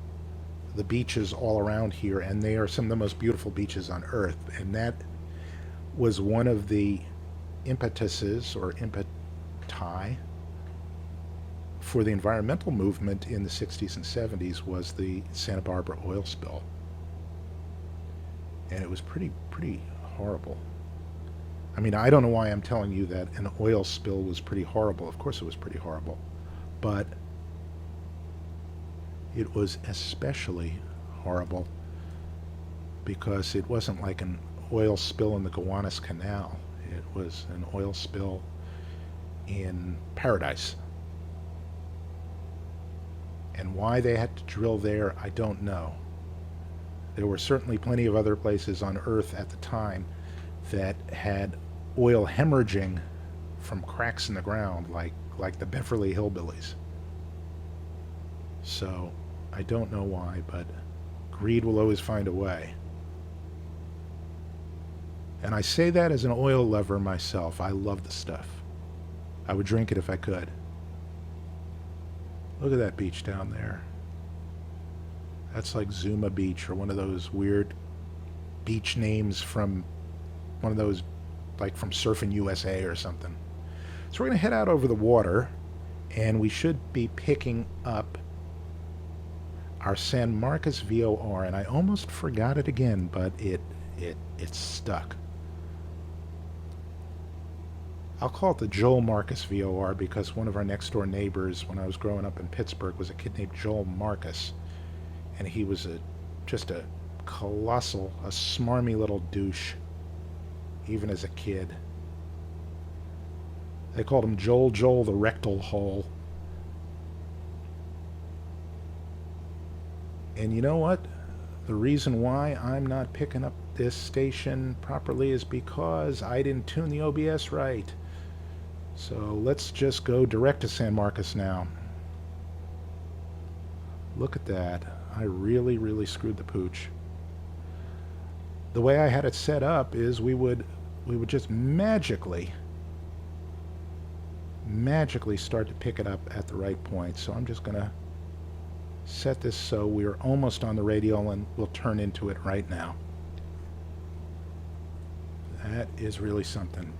the beaches all around here, and they are some of the most beautiful beaches on earth. And that was one of the impetuses, or impeti, for the environmental movement in the 60s and 70s, was the Santa Barbara oil spill. And it was pretty horrible. I mean, I don't know why I'm telling you that an oil spill was pretty horrible. Of course it was pretty horrible. But it was especially horrible because it wasn't like an oil spill in the Gowanus Canal. It was an oil spill in Paradise. And why they had to drill there, I don't know. There were certainly plenty of other places on Earth at the time that had oil hemorrhaging from cracks in the ground, like the Beverly Hillbillies. So I don't know why, but greed will always find a way. And I say that as an oil lover myself. I love the stuff. I would drink it if I could. Look at that beach down there. That's like Zuma Beach, or one of those weird beach names from one of those, like from Surfing USA or something. So we're going to head out over the water, and we should be picking up our San Marcos VOR, and I almost forgot it again, but it's stuck. I'll call it the Joel Marcus VOR because one of our next door neighbors when I was growing up in Pittsburgh was a kid named Joel Marcus, and he was just a colossal, a smarmy little douche, even as a kid. They called him Joel the Rectal Hole. And you know what? The reason why I'm not picking up this station properly is because I didn't tune the OBS right. So let's just go direct to San Marcos now. Look at that. I really, really screwed the pooch. The way I had it set up is we would just magically start to pick it up at the right point. So I'm just going to set this so we're almost on the radial, and we'll turn into it right now. That is really something.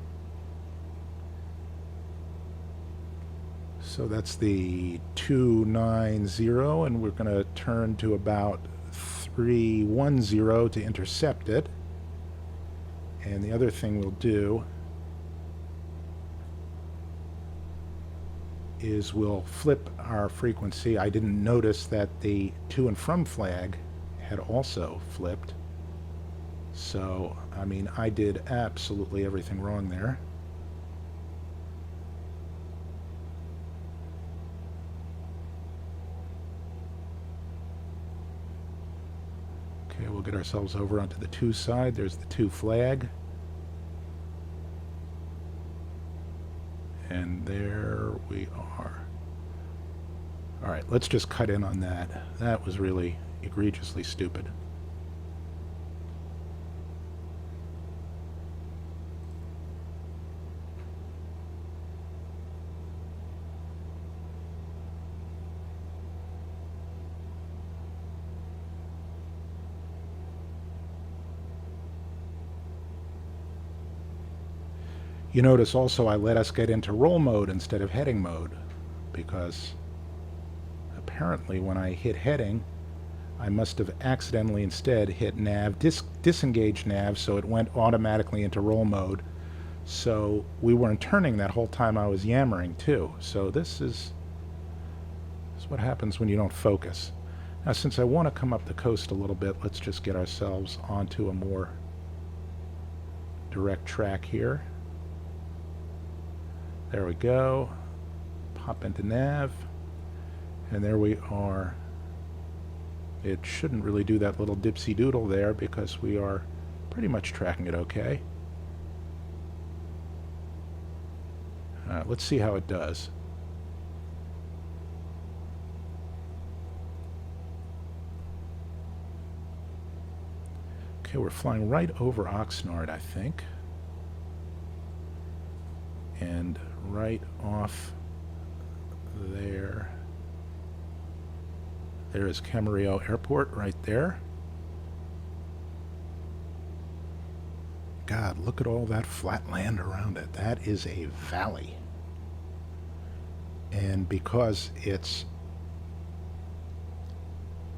So that's the 290, and we're going to turn to about 310 to intercept it. And the other thing we'll do is we'll flip our frequency. I didn't notice that the to and from flag had also flipped. So, I mean, I did absolutely everything wrong there. Okay, we'll get ourselves over onto the 2 side. There's the 2 flag. And there we are. All right, let's just cut in on that. That was really egregiously stupid. You notice also I let us get into roll mode instead of heading mode, because apparently when I hit heading, I must have accidentally instead hit nav, disengaged nav, so it went automatically into roll mode. So we weren't turning that whole time I was yammering too. So this is what happens when you don't focus. Now, since I want to come up the coast a little bit, let's just get ourselves onto a more direct track here. There we go. Pop into nav. And there we are. It shouldn't really do that little dipsy doodle there because we are pretty much tracking it okay. Let's see how it does. Okay, we're flying right over Oxnard, I think. And right off there. There is Camarillo Airport right there. God, look at all that flat land around it. That is a valley. And because it's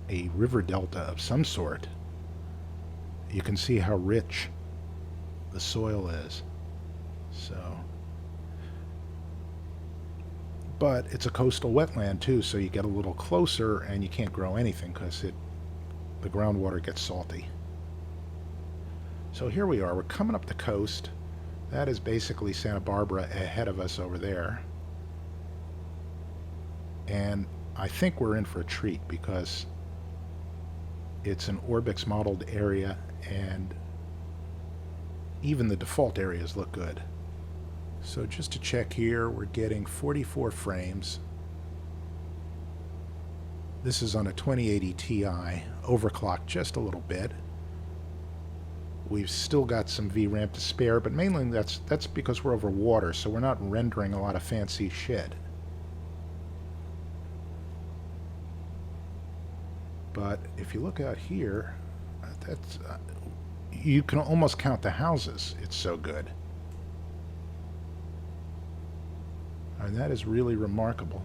a river delta of some sort, you can see how rich the soil is. So, but it's a coastal wetland too, so you get a little closer and you can't grow anything because the groundwater gets salty. So here we are, we're coming up the coast. That is basically Santa Barbara ahead of us over there. And I think we're in for a treat because it's an Orbx modeled area and even the default areas look good. So just to check here, we're getting 44 frames. This is on a 2080 Ti, overclocked just a little bit. We've still got some VRAM to spare, but mainly that's because we're over water, so we're not rendering a lot of fancy shit. But if you look out here, that's you can almost count the houses. It's so good. And that is really remarkable.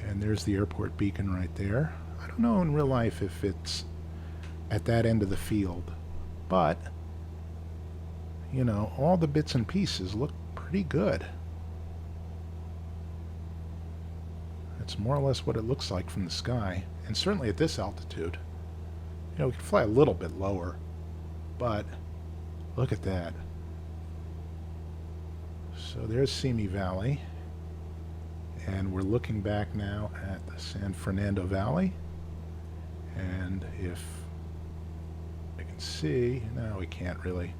And there's the airport beacon right there. I don't know in real life if it's at that end of the field, but you know, all the bits and pieces look pretty good. It's more or less what it looks like from the sky, and certainly at this altitude. You know, we can fly a little bit lower, but look at that. So there's Simi Valley, and we're looking back now at the San Fernando Valley, and if I can see, no, we can't really.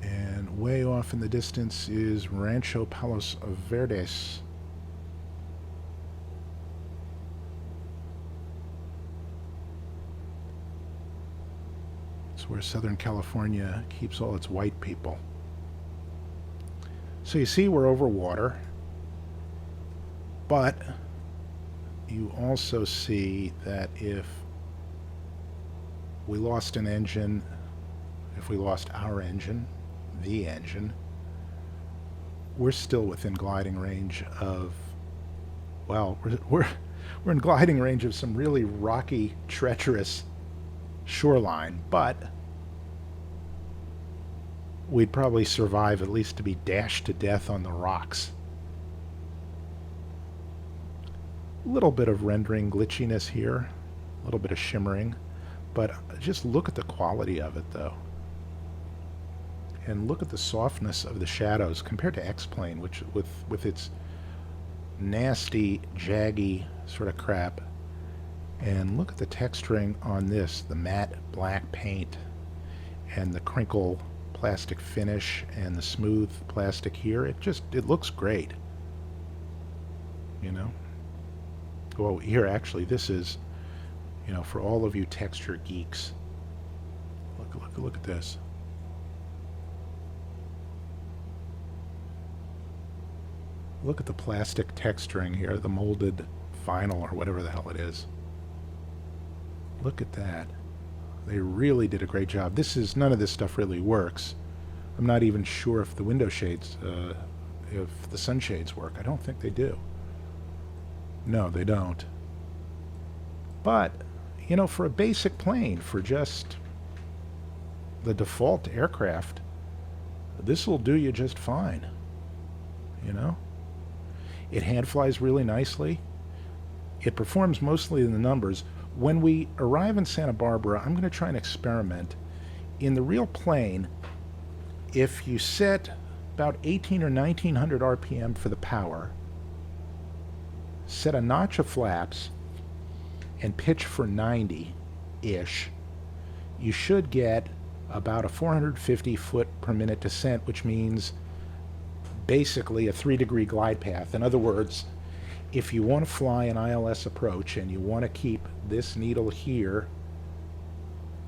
And way off in the distance is Rancho Palos Verdes. It's where Southern California keeps all its white people. So you see we're over water, but you also see that if we lost an engine, if we lost our engine, the engine, we're still within gliding range of, well, we're in gliding range of some really rocky, treacherous shoreline, but we'd probably survive at least to be dashed to death on the rocks. A little bit of rendering glitchiness here, a little bit of shimmering, but just look at the quality of it though. And look at the softness of the shadows compared to X-Plane, which with its nasty, jaggy sort of crap. And look at the texturing on this, the matte black paint and the crinkle plastic finish and the smooth plastic here. It looks great. You know? Well, here actually this is, you know, for all of you texture geeks. Look at this. Look at the plastic texturing here, the molded vinyl or whatever the hell it is. Look at that. They really did a great job. None of this stuff really works. I'm not even sure if the window shades, if the sunshades work. I don't think they do. No, they don't. But, you know, for a basic plane, for just the default aircraft, this will do you just fine. You know? It hand flies really nicely. It performs mostly in the numbers. When we arrive in Santa Barbara, I'm going to try and experiment. In the real plane, if you set about 18 or 1900 RPM for the power, set a notch of flaps, and pitch for 90-ish, you should get about a 450 foot per minute descent, which means basically a 3-degree glide path. In other words, if you want to fly an ILS approach and you want to keep this needle here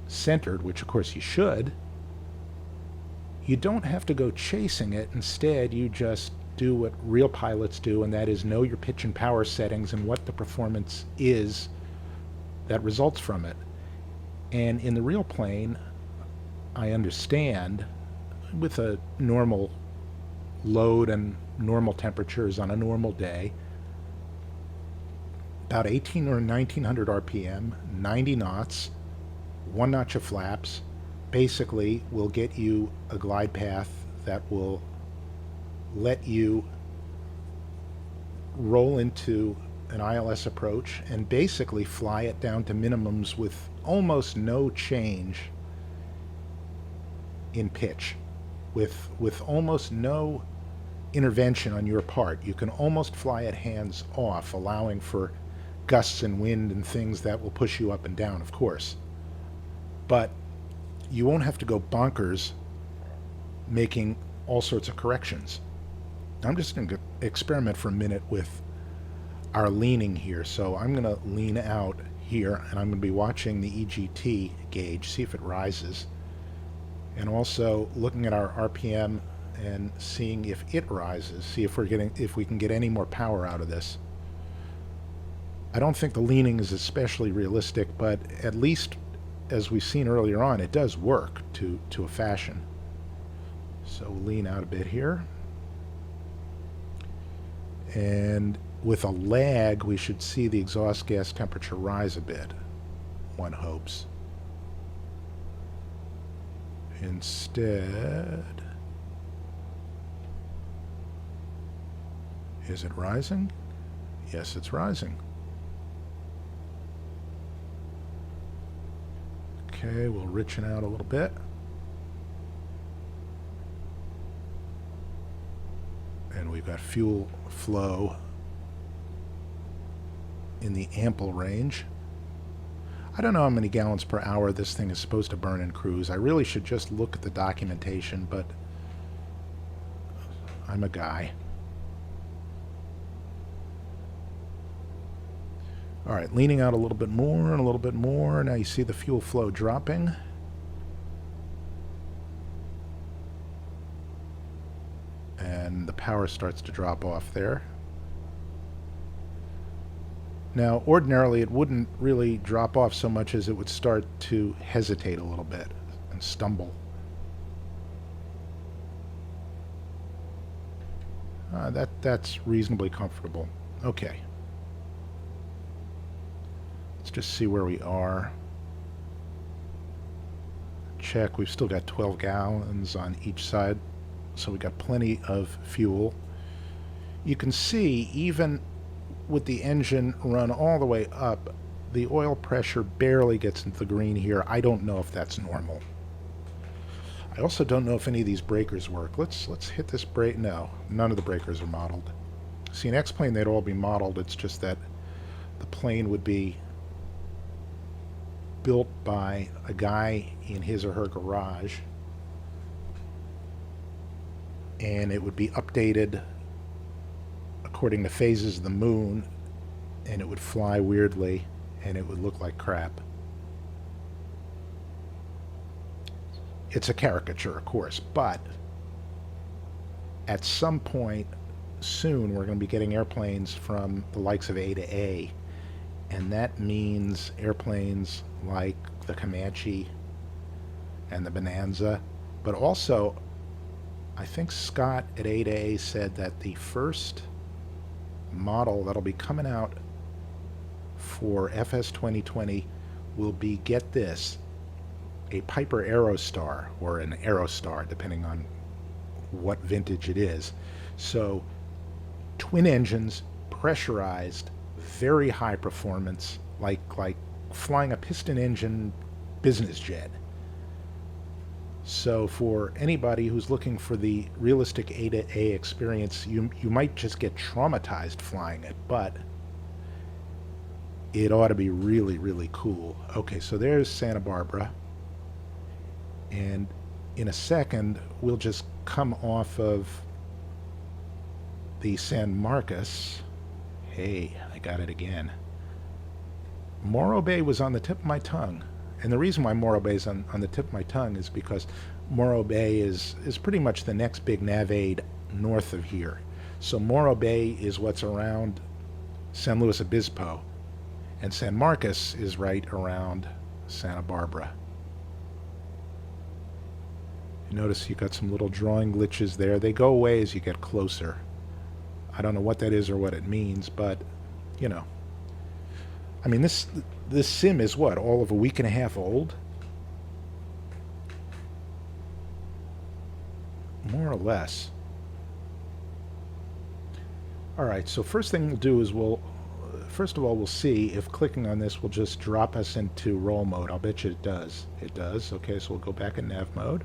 centered, which of course you should, you don't have to go chasing it. Instead, you just do what real pilots do, and that is know your pitch and power settings and what the performance is that results from it. And in the real plane, I understand with a normal load and normal temperatures on a normal day. About 18 or 1900 RPM, 90 knots, 1 notch of flaps. Basically will get you a glide path that will let you roll into an ILS approach and basically fly it down to minimums with almost no change in pitch, with almost no intervention on your part. You can almost fly it hands off, allowing for gusts and wind and things that will push you up and down, of course. But you won't have to go bonkers making all sorts of corrections. I'm just going to experiment for a minute with our leaning here. So I'm going to lean out here, and I'm going to be watching the EGT gauge, see if it rises, and also looking at our RPM and seeing if it rises, see if we can get any more power out of this. I don't think the leaning is especially realistic, but at least as we've seen earlier on, it does work to a fashion. So we'll lean out a bit here. And with a lag, we should see the exhaust gas temperature rise a bit, one hopes. Instead, is it rising? Yes, it's rising. Okay, we'll richen out a little bit. And we've got fuel flow in the ample range. I don't know how many gallons per hour this thing is supposed to burn in cruise. I really should just look at the documentation, but I'm a guy. All right, leaning out a little bit more and a little bit more. Now you see the fuel flow dropping. And the power starts to drop off there. Now, ordinarily, it wouldn't really drop off so much as it would start to hesitate a little bit and stumble. That's reasonably comfortable. Okay. Let's just see where we are. Check, we've still got 12 gallons on each side, so we got plenty of fuel. You can see, even with the engine run all the way up, the oil pressure barely gets into the green here. I don't know if that's normal. I also don't know if any of these breakers work. Let's hit this brake. No, none of the breakers are modeled. See, an X-plane, they'd all be modeled. It's just that the plane would be built by a guy in his or her garage, and it would be updated according to phases of the moon, and it would fly weirdly, and it would look like crap. It's a caricature, of course, but at some point soon we're going to be getting airplanes from the likes of A to A, and that means airplanes like the Comanche and the Bonanza, but also I think Scott at A to A said that the first model that'll be coming out for FS 2020 will be, get this, a Piper Aerostar, or an Aerostar, depending on what vintage it is. So twin engines, pressurized, very high performance, like flying a piston engine business jet. So for anybody who's looking for the realistic A to A experience, you might just get traumatized flying it, but it ought to be really, really cool. Okay, so there's Santa Barbara, and in a second we'll just come off of the San Marcos. Hey, I got it again. Morro Bay was on the tip of my tongue. And the reason why Morro Bay is on the tip of my tongue is because Morro Bay is pretty much the next big nav aid north of here. So Morro Bay is what's around San Luis Obispo, and San Marcos is right around Santa Barbara. You notice you got some little drawing glitches there. They go away as you get closer. I don't know what that is or what it means, but, you know. I mean, this sim is what, all of a week and a half old? More or less. Alright, so first thing we'll do is first of all, we'll see if clicking on this will just drop us into roll mode. I'll bet you it does. It does. Okay, so we'll go back in nav mode.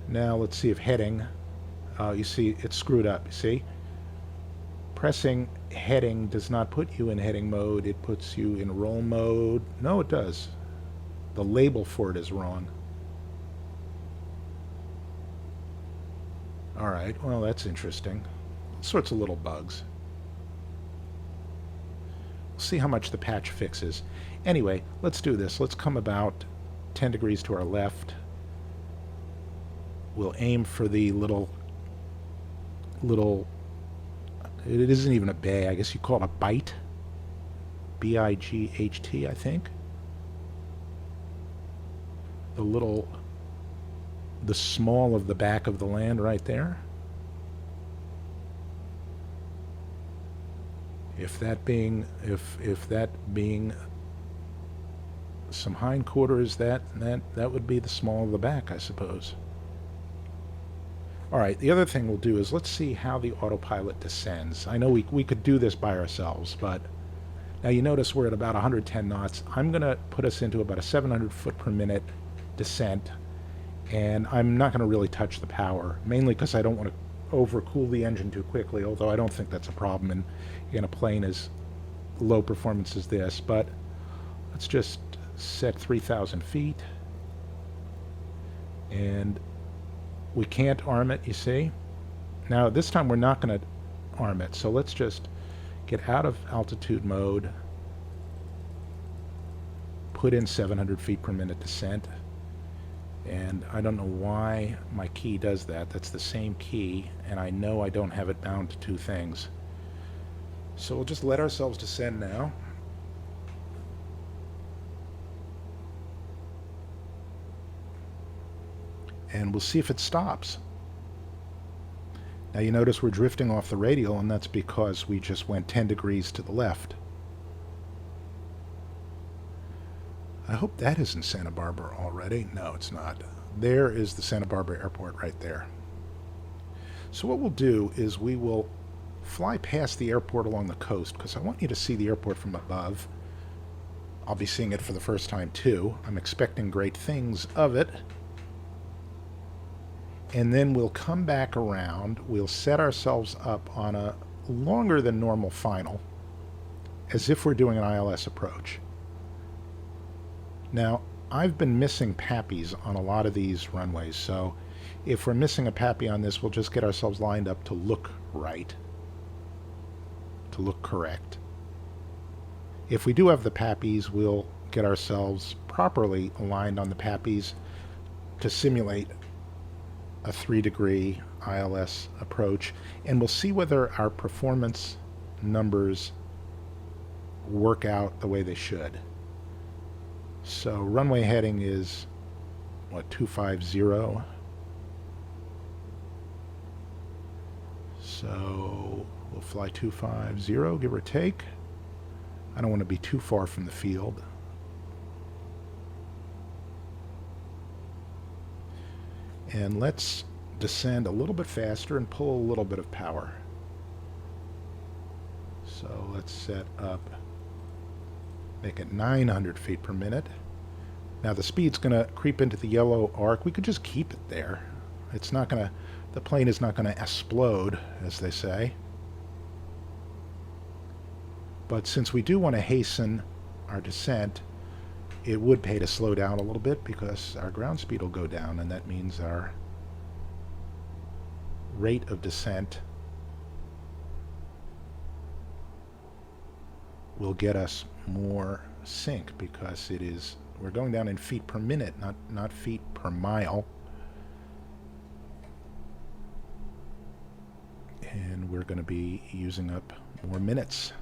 Now let's see if heading, you see it's screwed up, you see? Pressing heading does not put you in heading mode, it puts you in roll mode. No, it does. The label for it is wrong. Alright, well that's interesting. All sorts of little bugs. We'll see how much the patch fixes. Anyway, let's do this. Let's come about 10 degrees to our left. We'll aim for the little, it isn't even a bay, I guess you call it a bite. B-I-G-H-T, I think. The small of the back of the land right there. If that being some hindquarters, that would be the small of the back, I suppose. Alright, the other thing we'll do is let's see how the autopilot descends. I know we could do this by ourselves, but now you notice we're at about 110 knots. I'm going to put us into about a 700 foot per minute descent, and I'm not going to really touch the power, mainly because I don't want to overcool the engine too quickly, although I don't think that's a problem in a plane as low performance as this. But let's just set 3,000 feet, and we can't arm it, you see. Now this time we're not going to arm it, so let's just get out of altitude mode, put in 700 feet per minute descent, and I don't know why my key does that. That's the same key, and I know I don't have it bound to two things. So we'll just let ourselves descend now. And we'll see if it stops. Now you notice we're drifting off the radial, and that's because we just went 10 degrees to the left. I hope that isn't Santa Barbara already. No, it's not. There is the Santa Barbara Airport right there. So what we'll do is we will fly past the airport along the coast, because I want you to see the airport from above. I'll be seeing it for the first time too. I'm expecting great things of it. And then we'll come back around, we'll set ourselves up on a longer than normal final, as if we're doing an ILS approach. Now, I've been missing PAPIs on a lot of these runways, so if we're missing a PAPI on this, we'll just get ourselves lined up to look right, to look correct. If we do have the PAPIs, we'll get ourselves properly aligned on the PAPIs to simulate a 3-degree ILS approach, and we'll see whether our performance numbers work out the way they should. So runway heading is what, 250. So we'll fly 250, give or take. I don't want to be too far from the field. And let's descend a little bit faster and pull a little bit of power. So let's set up, make it 900 feet per minute. Now the speed's going to creep into the yellow arc. We could just keep it there. It's not going to, the plane is not going to explode, as they say. But since we do want to hasten our descent, it would pay to slow down a little bit, because our ground speed will go down, and that means our rate of descent will get us more sync, because it is, we're going down in feet per minute, not feet per mile. And we're going to be using up more minutes.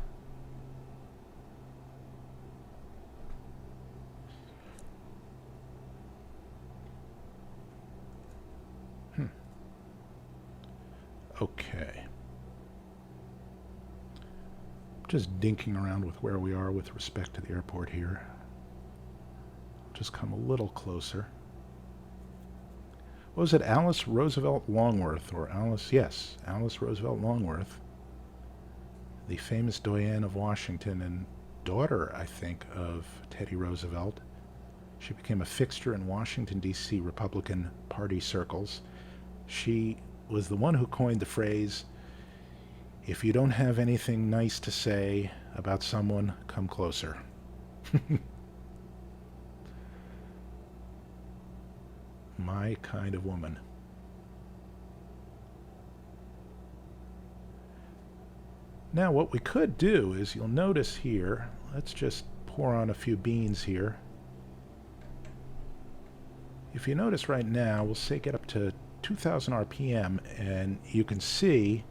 Okay. Just dinking around with where we are with respect to the airport here. Just come a little closer. What was it? Alice Roosevelt Longworth, or Alice, yes, Alice Roosevelt Longworth, the famous Doyen of Washington and daughter, I think, of Teddy Roosevelt. She became a fixture in Washington, D.C. Republican Party circles. She was the one who coined the phrase, "If you don't have anything nice to say about someone, come closer." My kind of woman. Now what we could do is, you'll notice here, let's just pour on a few beans here. If you notice right now, we'll say get up to 2000 RPM, and you can see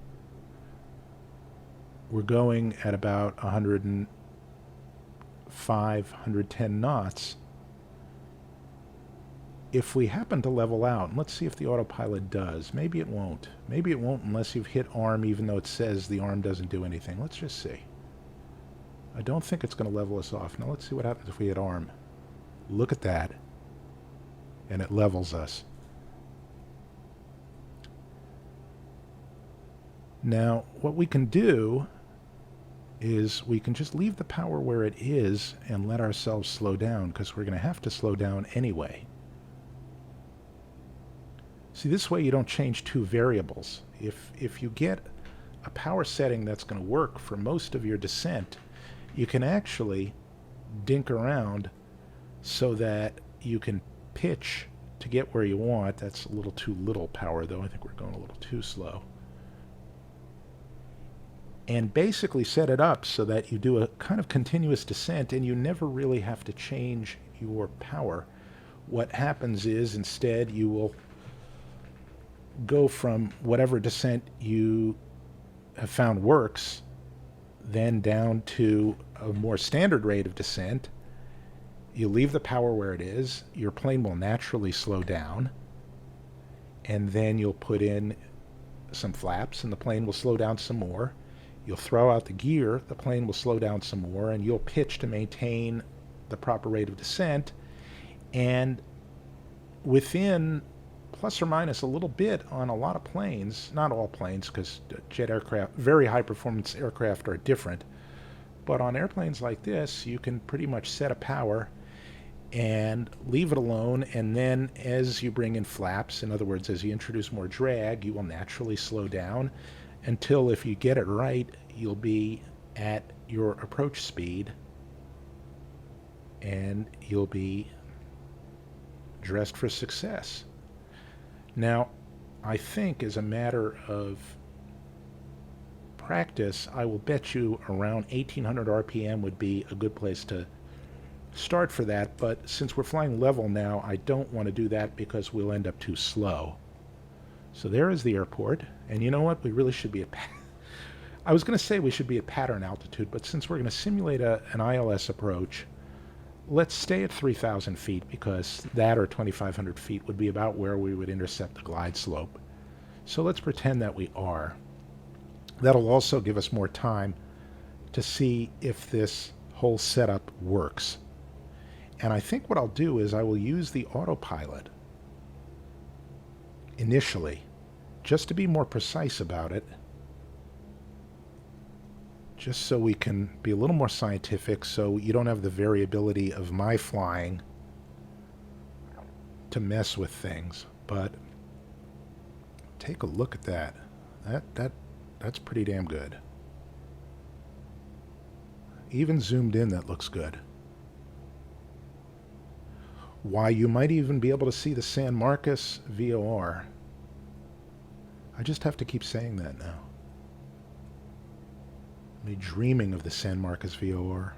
we're going at about 105, 110 knots. If we happen to level out, and let's see if the autopilot does. Maybe it won't. Maybe it won't unless you've hit arm, even though it says the arm doesn't do anything. Let's just see. I don't think it's going to level us off. Now let's see what happens if we hit arm. Look at that. And it levels us. Now, what we can do is we can just leave the power where it is and let ourselves slow down, because we're going to have to slow down anyway. See, this way you don't change two variables. If you get a power setting that's going to work for most of your descent, you can actually dink around so that you can pitch to get where you want. That's a little too little power, though. I think we're going a little too slow. And basically set it up so that you do a kind of continuous descent and you never really have to change your power. What happens is, instead, you will go from whatever descent you have found works, then down to a more standard rate of descent. You leave the power where it is, your plane will naturally slow down, and then you'll put in some flaps and the plane will slow down some more. You'll throw out the gear, the plane will slow down some more, and you'll pitch to maintain the proper rate of descent. And within plus or minus a little bit on a lot of planes, not all planes, because jet aircraft, very high performance aircraft, are different, but on airplanes like this, you can pretty much set a power and leave it alone, and then as you bring in flaps, in other words, as you introduce more drag, you will naturally slow down until, if you get it right, you'll be at your approach speed and you'll be dressed for success. Now, I think as a matter of practice, I will bet you around 1800 RPM would be a good place to start for that, but since we're flying level now, I don't want to do that because we'll end up too slow. So there is the airport, and you know what? We really should be at... I was going to say we should be at pattern altitude, but since we're going to simulate an ILS approach, let's stay at 3,000 feet, because that or 2,500 feet would be about where we would intercept the glide slope. So let's pretend that we are. That'll also give us more time to see if this whole setup works. And I think what I'll do is I will use the autopilot initially, just to be more precise about it, just so we can be a little more scientific, so you don't have the variability of my flying to mess with things. But take a look at that. That's pretty damn good. Even zoomed in, that looks good. Why, you might even be able to see the San Marcos VOR. I just have to keep saying that now. Me dreaming of the San Marcos VOR.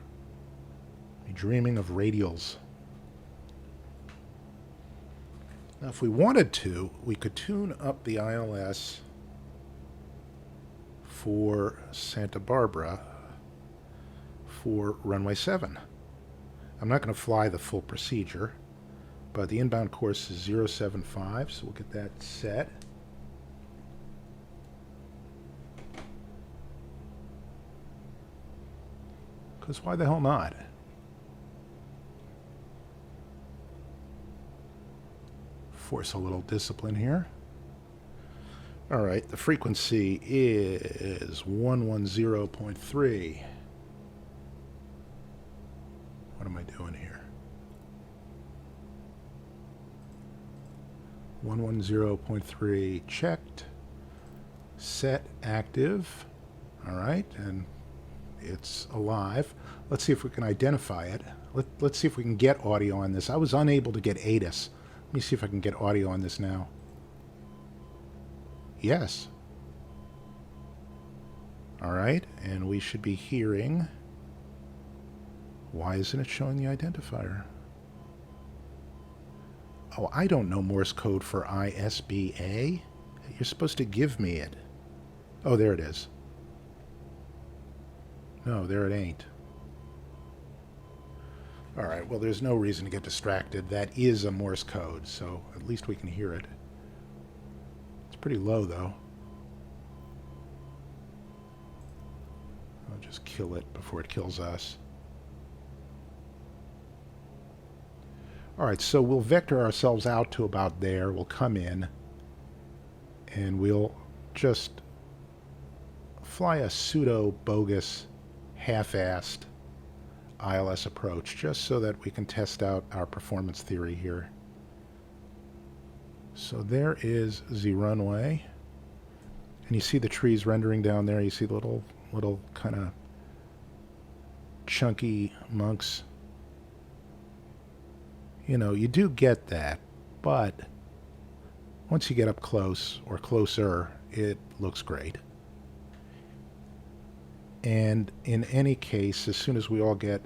Me dreaming of radials. Now, if we wanted to, we could tune up the ILS for Santa Barbara for runway 7. I'm not going to fly the full procedure, but the inbound course is 075, so we'll get that set. because why the hell not? Force a little discipline here. All right, the frequency is 110.3. What am I doing here? 110.3 checked. Set active. All right, and it's alive. Let's see if we can identify it. Let's see if we can get audio on this. I was unable to get ATIS. Let me see if I can get audio on this now. Yes. All right, and we should be hearing... Why isn't it showing the identifier? Oh, I don't know Morse code for ISBA. You're supposed to give me it. Oh, there it is. No, there it ain't. All right, well, there's no reason to get distracted. That is a Morse code, so at least we can hear it. It's pretty low, though. I'll just kill it before it kills us. All right, so we'll vector ourselves out to about there. We'll come in, and we'll just fly a pseudo-bogus, half-assed ILS approach, just so that we can test out our performance theory here. So there is the runway, and you see the trees rendering down there. You see the little kind of chunky monks. You know, you do get that, but once you get up close, or closer, it looks great. And in any case, as soon as we all get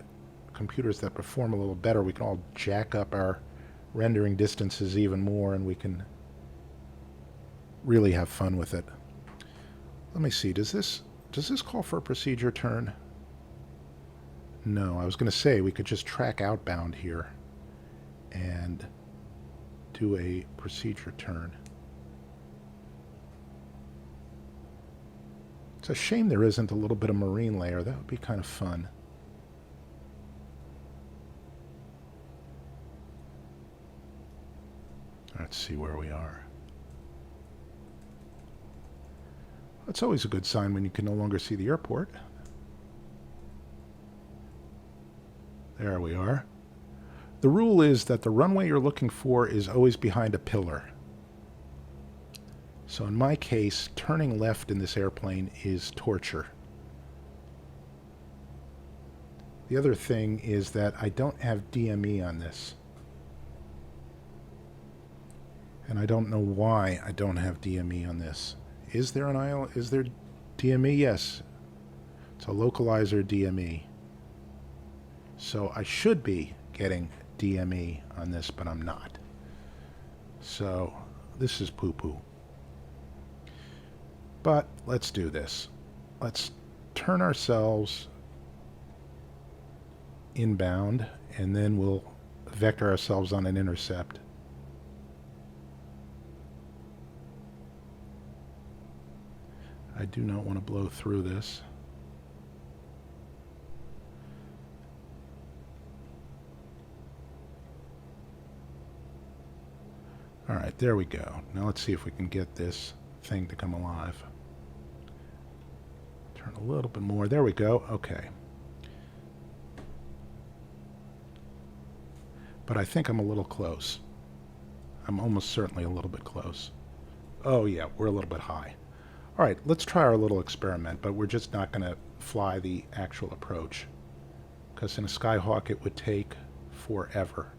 computers that perform a little better, we can all jack up our rendering distances even more, and we can really have fun with it. Let me see, does this call for a procedure turn? No, I was going to say we could just track outbound here and do a procedure turn. It's a shame there isn't a little bit of marine layer. That would be kind of fun. Let's see where we are. That's always a good sign when you can no longer see the airport. There we are. The rule is that the runway you're looking for is always behind a pillar. So in my case, turning left in this airplane is torture. The other thing is that I don't have DME on this. And I don't know why I don't have DME on this. Is there an IL? Is there DME? Yes. It's a localizer DME. So I should be getting DME on this, but I'm not. So this is poo-poo. But let's do this. Let's turn ourselves inbound, and then we'll vector ourselves on an intercept. I do not want to blow through this. All right, there we go. Now let's see if we can get this thing to come alive. Turn a little bit more. There we go. Okay. But I think I'm a little close. I'm almost certainly a little bit close. Oh yeah, we're a little bit high. All right, let's try our little experiment, but we're just not going to fly the actual approach, because in a Skyhawk it would take forever.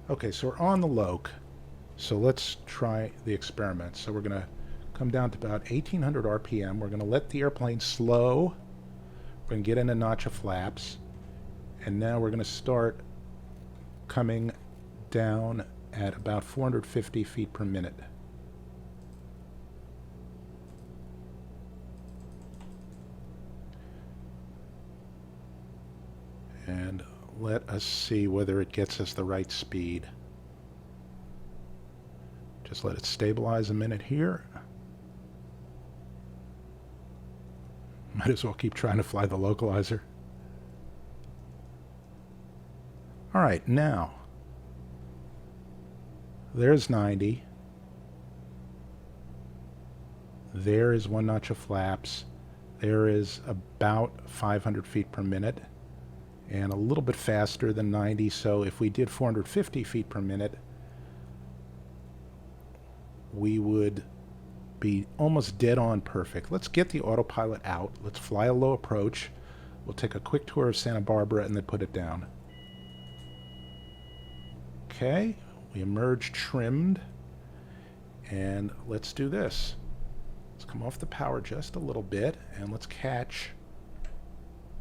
Okay, so we're on the loc, so let's try the experiment. So we're going to come down to about 1800 RPM. We're going to let the airplane slow. We're going to get in a notch of flaps, and now we're going to start coming down at about 450 feet per minute. And let us see whether it gets us the right speed. Just let it stabilize a minute here. Might as well keep trying to fly the localizer. All right, now, there's 90. There is 1 notch of flaps. There is about 500 feet per minute and a little bit faster than 90. So if we did 450 feet per minute, we would be almost dead on perfect. Let's get the autopilot out. Let's fly a low approach. We'll take a quick tour of Santa Barbara and then put it down. Okay, we emerge trimmed. And let's do this. Let's come off the power just a little bit and let's catch.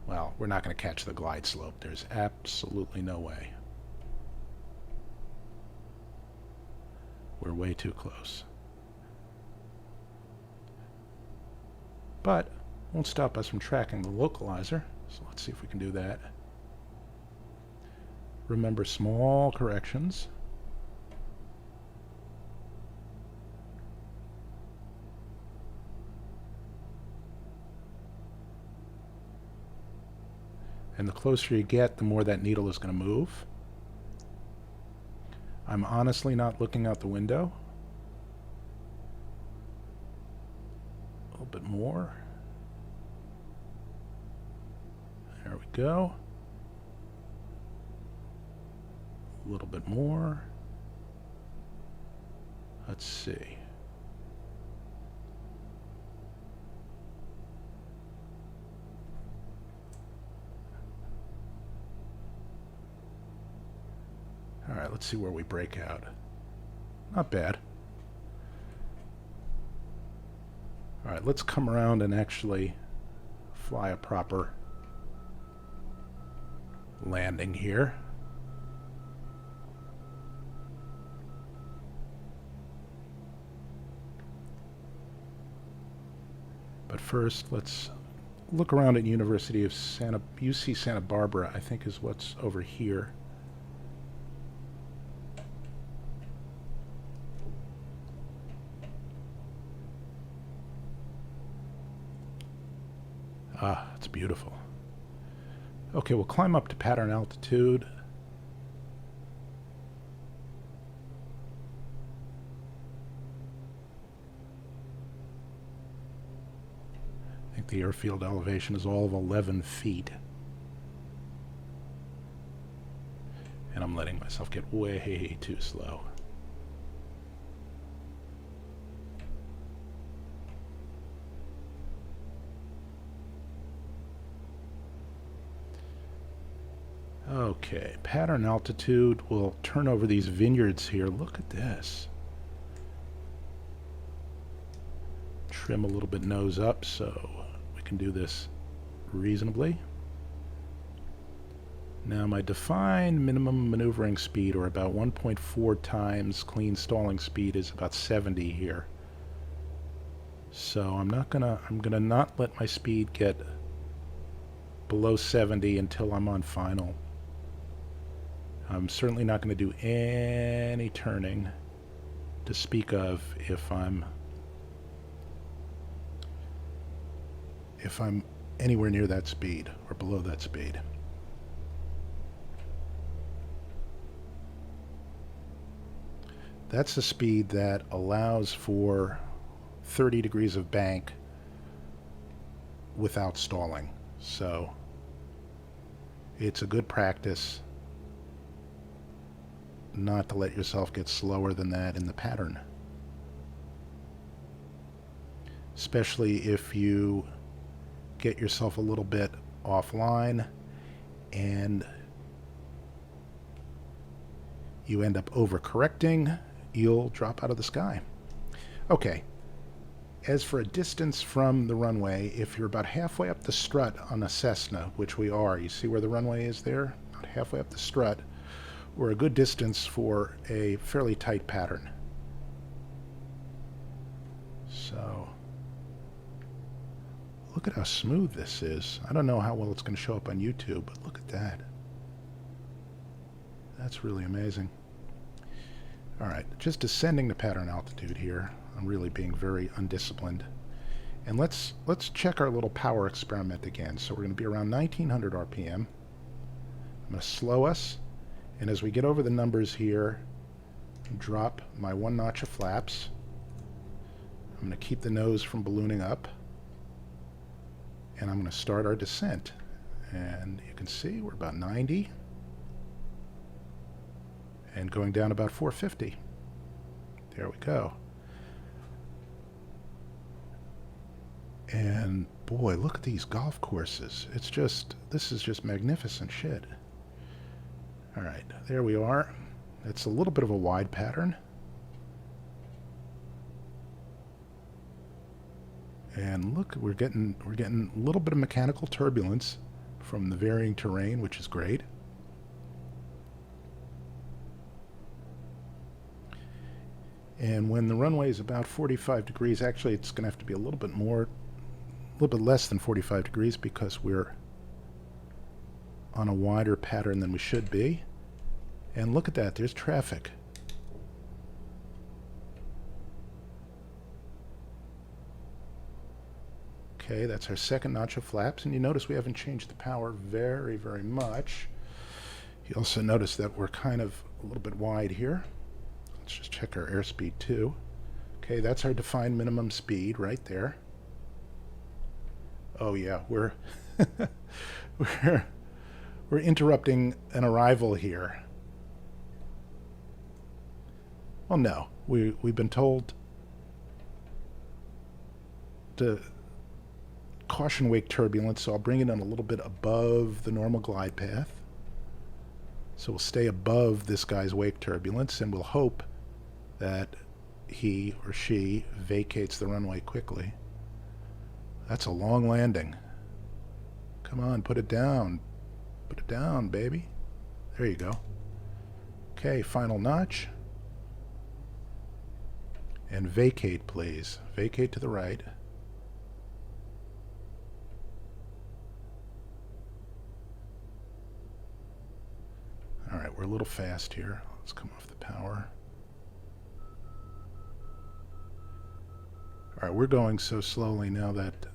Well, we're not going to catch the glide slope. There's absolutely no way. We're way too close. But won't stop us from tracking the localizer. So let's see if we can do that. Remember, small corrections. And the closer you get, the more that needle is going to move. I'm honestly not looking out the window. A little bit more. There we go. A little bit more. Let's see. All right, let's see where we break out. Not bad. All right, let's come around and actually fly a proper landing here. But first, let's look around at University of UC Santa Barbara, I think is what's over here. Ah, it's beautiful. Okay, we'll climb up to pattern altitude. I think the airfield elevation is all of 11 feet. And I'm letting myself get way too slow. Okay, pattern altitude. We'll turn over these vineyards here. Look at this. Trim a little bit nose up so we can do this reasonably. Now my defined minimum maneuvering speed, or about 1.4 times clean stalling speed, is about 70 here. So I'm gonna not let my speed get below 70 until I'm on final. I'm certainly not going to do any turning to speak of if I'm anywhere near that speed or below that speed. That's a speed that allows for 30 degrees of bank without stalling. So it's a good practice not to let yourself get slower than that in the pattern. Especially if you get yourself a little bit offline and you end up overcorrecting, you'll drop out of the sky. Okay. As for a distance from the runway, if you're about halfway up the strut on a Cessna, which we are, you see where the runway is there? About halfway up the strut, we're a good distance for a fairly tight pattern. So, look at how smooth this is. I don't know how well it's going to show up on YouTube, but look at that. That's really amazing. All right, just descending to pattern altitude here. I'm really being very undisciplined. And let's check our little power experiment again. So we're going to be around 1900 RPM. I'm going to slow us, And as we get over the numbers here, drop my 1 notch of flaps. I'm going to keep the nose from ballooning up. And I'm going to start our descent. And you can see we're about 90. And going down about 450. There we go. And boy, look at these golf courses. It's just, this is just magnificent shit. All right, there we are. It's a little bit of a wide pattern. And look, we're getting a little bit of mechanical turbulence from the varying terrain, which is great. And when the runway is about 45 degrees, actually it's going to have to be a little bit less than 45 degrees because we're on a wider pattern than we should be. And look at that, there's traffic. Okay, that's our second notch of flaps, and you notice we haven't changed the power very, very much. You also notice that we're kind of a little bit wide here. Let's just check our airspeed too. Okay, that's our defined minimum speed right there. Oh yeah, we're we're interrupting an arrival here. Well, no, we've been told to caution wake turbulence, so I'll bring it in a little bit above the normal glide path. So we'll stay above this guy's wake turbulence, and we'll hope that he or she vacates the runway quickly. That's a long landing. Come on, put it down. Put it down, baby. There you go. Okay, final notch. And vacate, please. Vacate to the right. All right, we're a little fast here. Let's come off the power. All right, we're going so slowly now that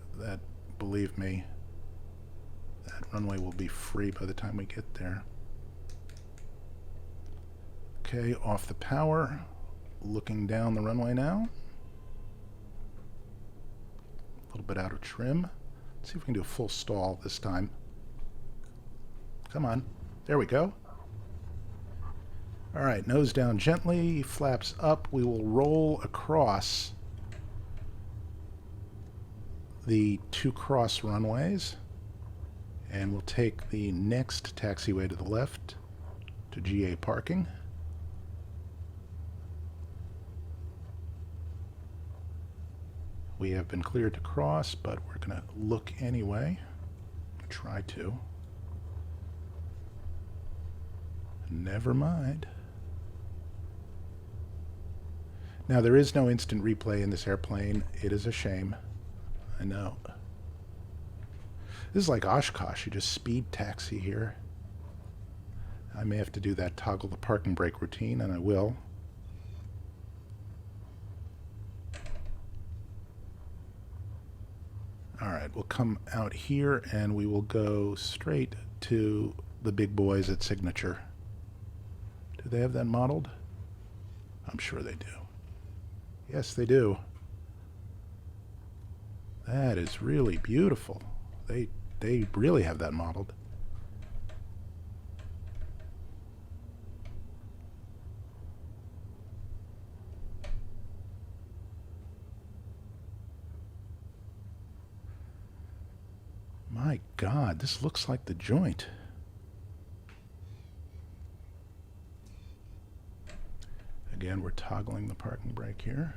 believe me, that runway will be free by the time we get there. Okay, off the power. Looking down the runway now. A little bit out of trim. Let's see if we can do a full stall this time. Come on. There we go. All right, nose down gently, flaps up. We will roll across the 2 cross runways, and we'll take the next taxiway to the left to GA parking. We have been cleared to cross, but we're going to look anyway. Try to. Never mind. Now, there is no instant replay in this airplane. It is a shame. I know. This is like Oshkosh. You just speed taxi here. I may have to do that toggle the parking brake routine, and I will. All right, we'll come out here and we will go straight to the big boys at Signature. Do they have that modeled? I'm sure they do. Yes, they do. That is really beautiful. They really have that modeled. My God, this looks like the joint. Again, we're toggling the parking brake here.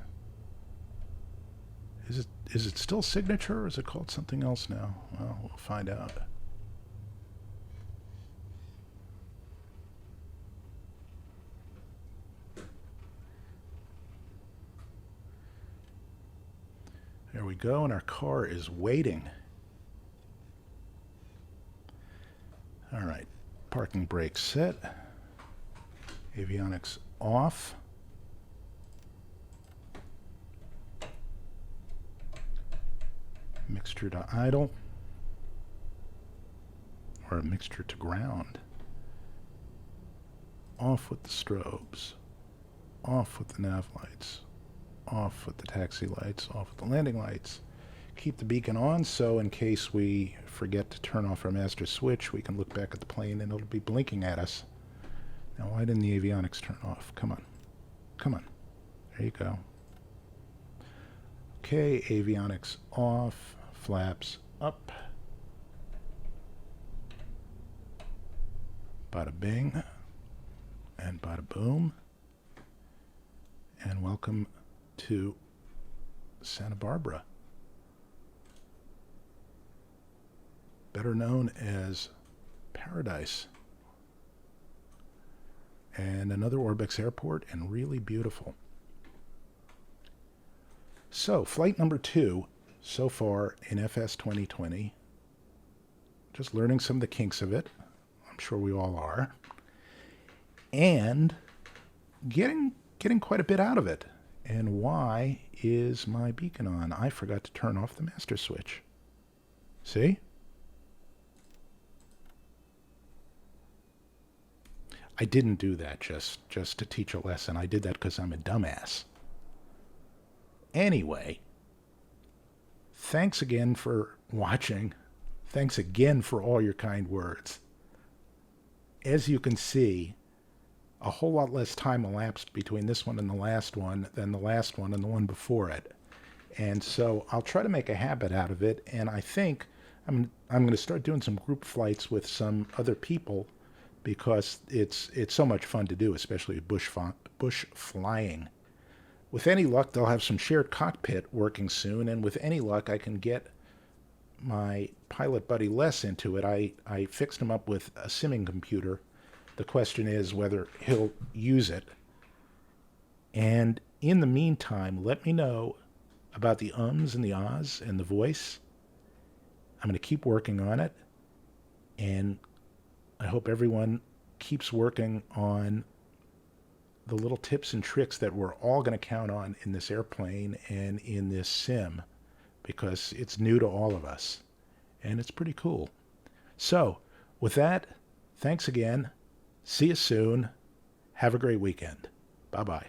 Is it still Signature, or is it called something else now? Well, we'll find out. There we go, and our car is waiting. All right, parking brake set. Avionics off. Mixture to idle, or a mixture to ground. Off with the strobes. Off with the nav lights. Off with the taxi lights. Off with the landing lights. Keep the beacon on so in case we forget to turn off our master switch, we can look back at the plane and it'll be blinking at us. Now, why didn't the avionics turn off? Come on. Come on. There you go. Okay, avionics off. Flaps up. Bada bing. And bada boom. And welcome to Santa Barbara. Better known as Paradise. And another Orbx airport, and really beautiful. So, flight number 2 so far in FS 2020. Just learning some of the kinks of it. I'm sure we all are. And getting quite a bit out of it. And why is my beacon on? I forgot to turn off the master switch. See? I didn't do that just to teach a lesson. I did that because I'm a dumbass. Anyway, thanks again for watching. Thanks again for all your kind words. As you can see, a whole lot less time elapsed between this one and the last one than the last one and the one before it. And so I'll try to make a habit out of it, and I think I'm going to start doing some group flights with some other people because it's so much fun to do, especially bush flying. With any luck, they'll have some shared cockpit working soon, and with any luck, I can get my pilot buddy Les into it. I fixed him up with a simming computer. The question is whether he'll use it. And in the meantime, let me know about the ums and the ahs and the voice. I'm going to keep working on it, and I hope everyone keeps working on the little tips and tricks that we're all going to count on in this airplane and in this sim, because it's new to all of us, and it's pretty cool. So, with that, thanks again. See you soon. Have a great weekend. Bye-bye.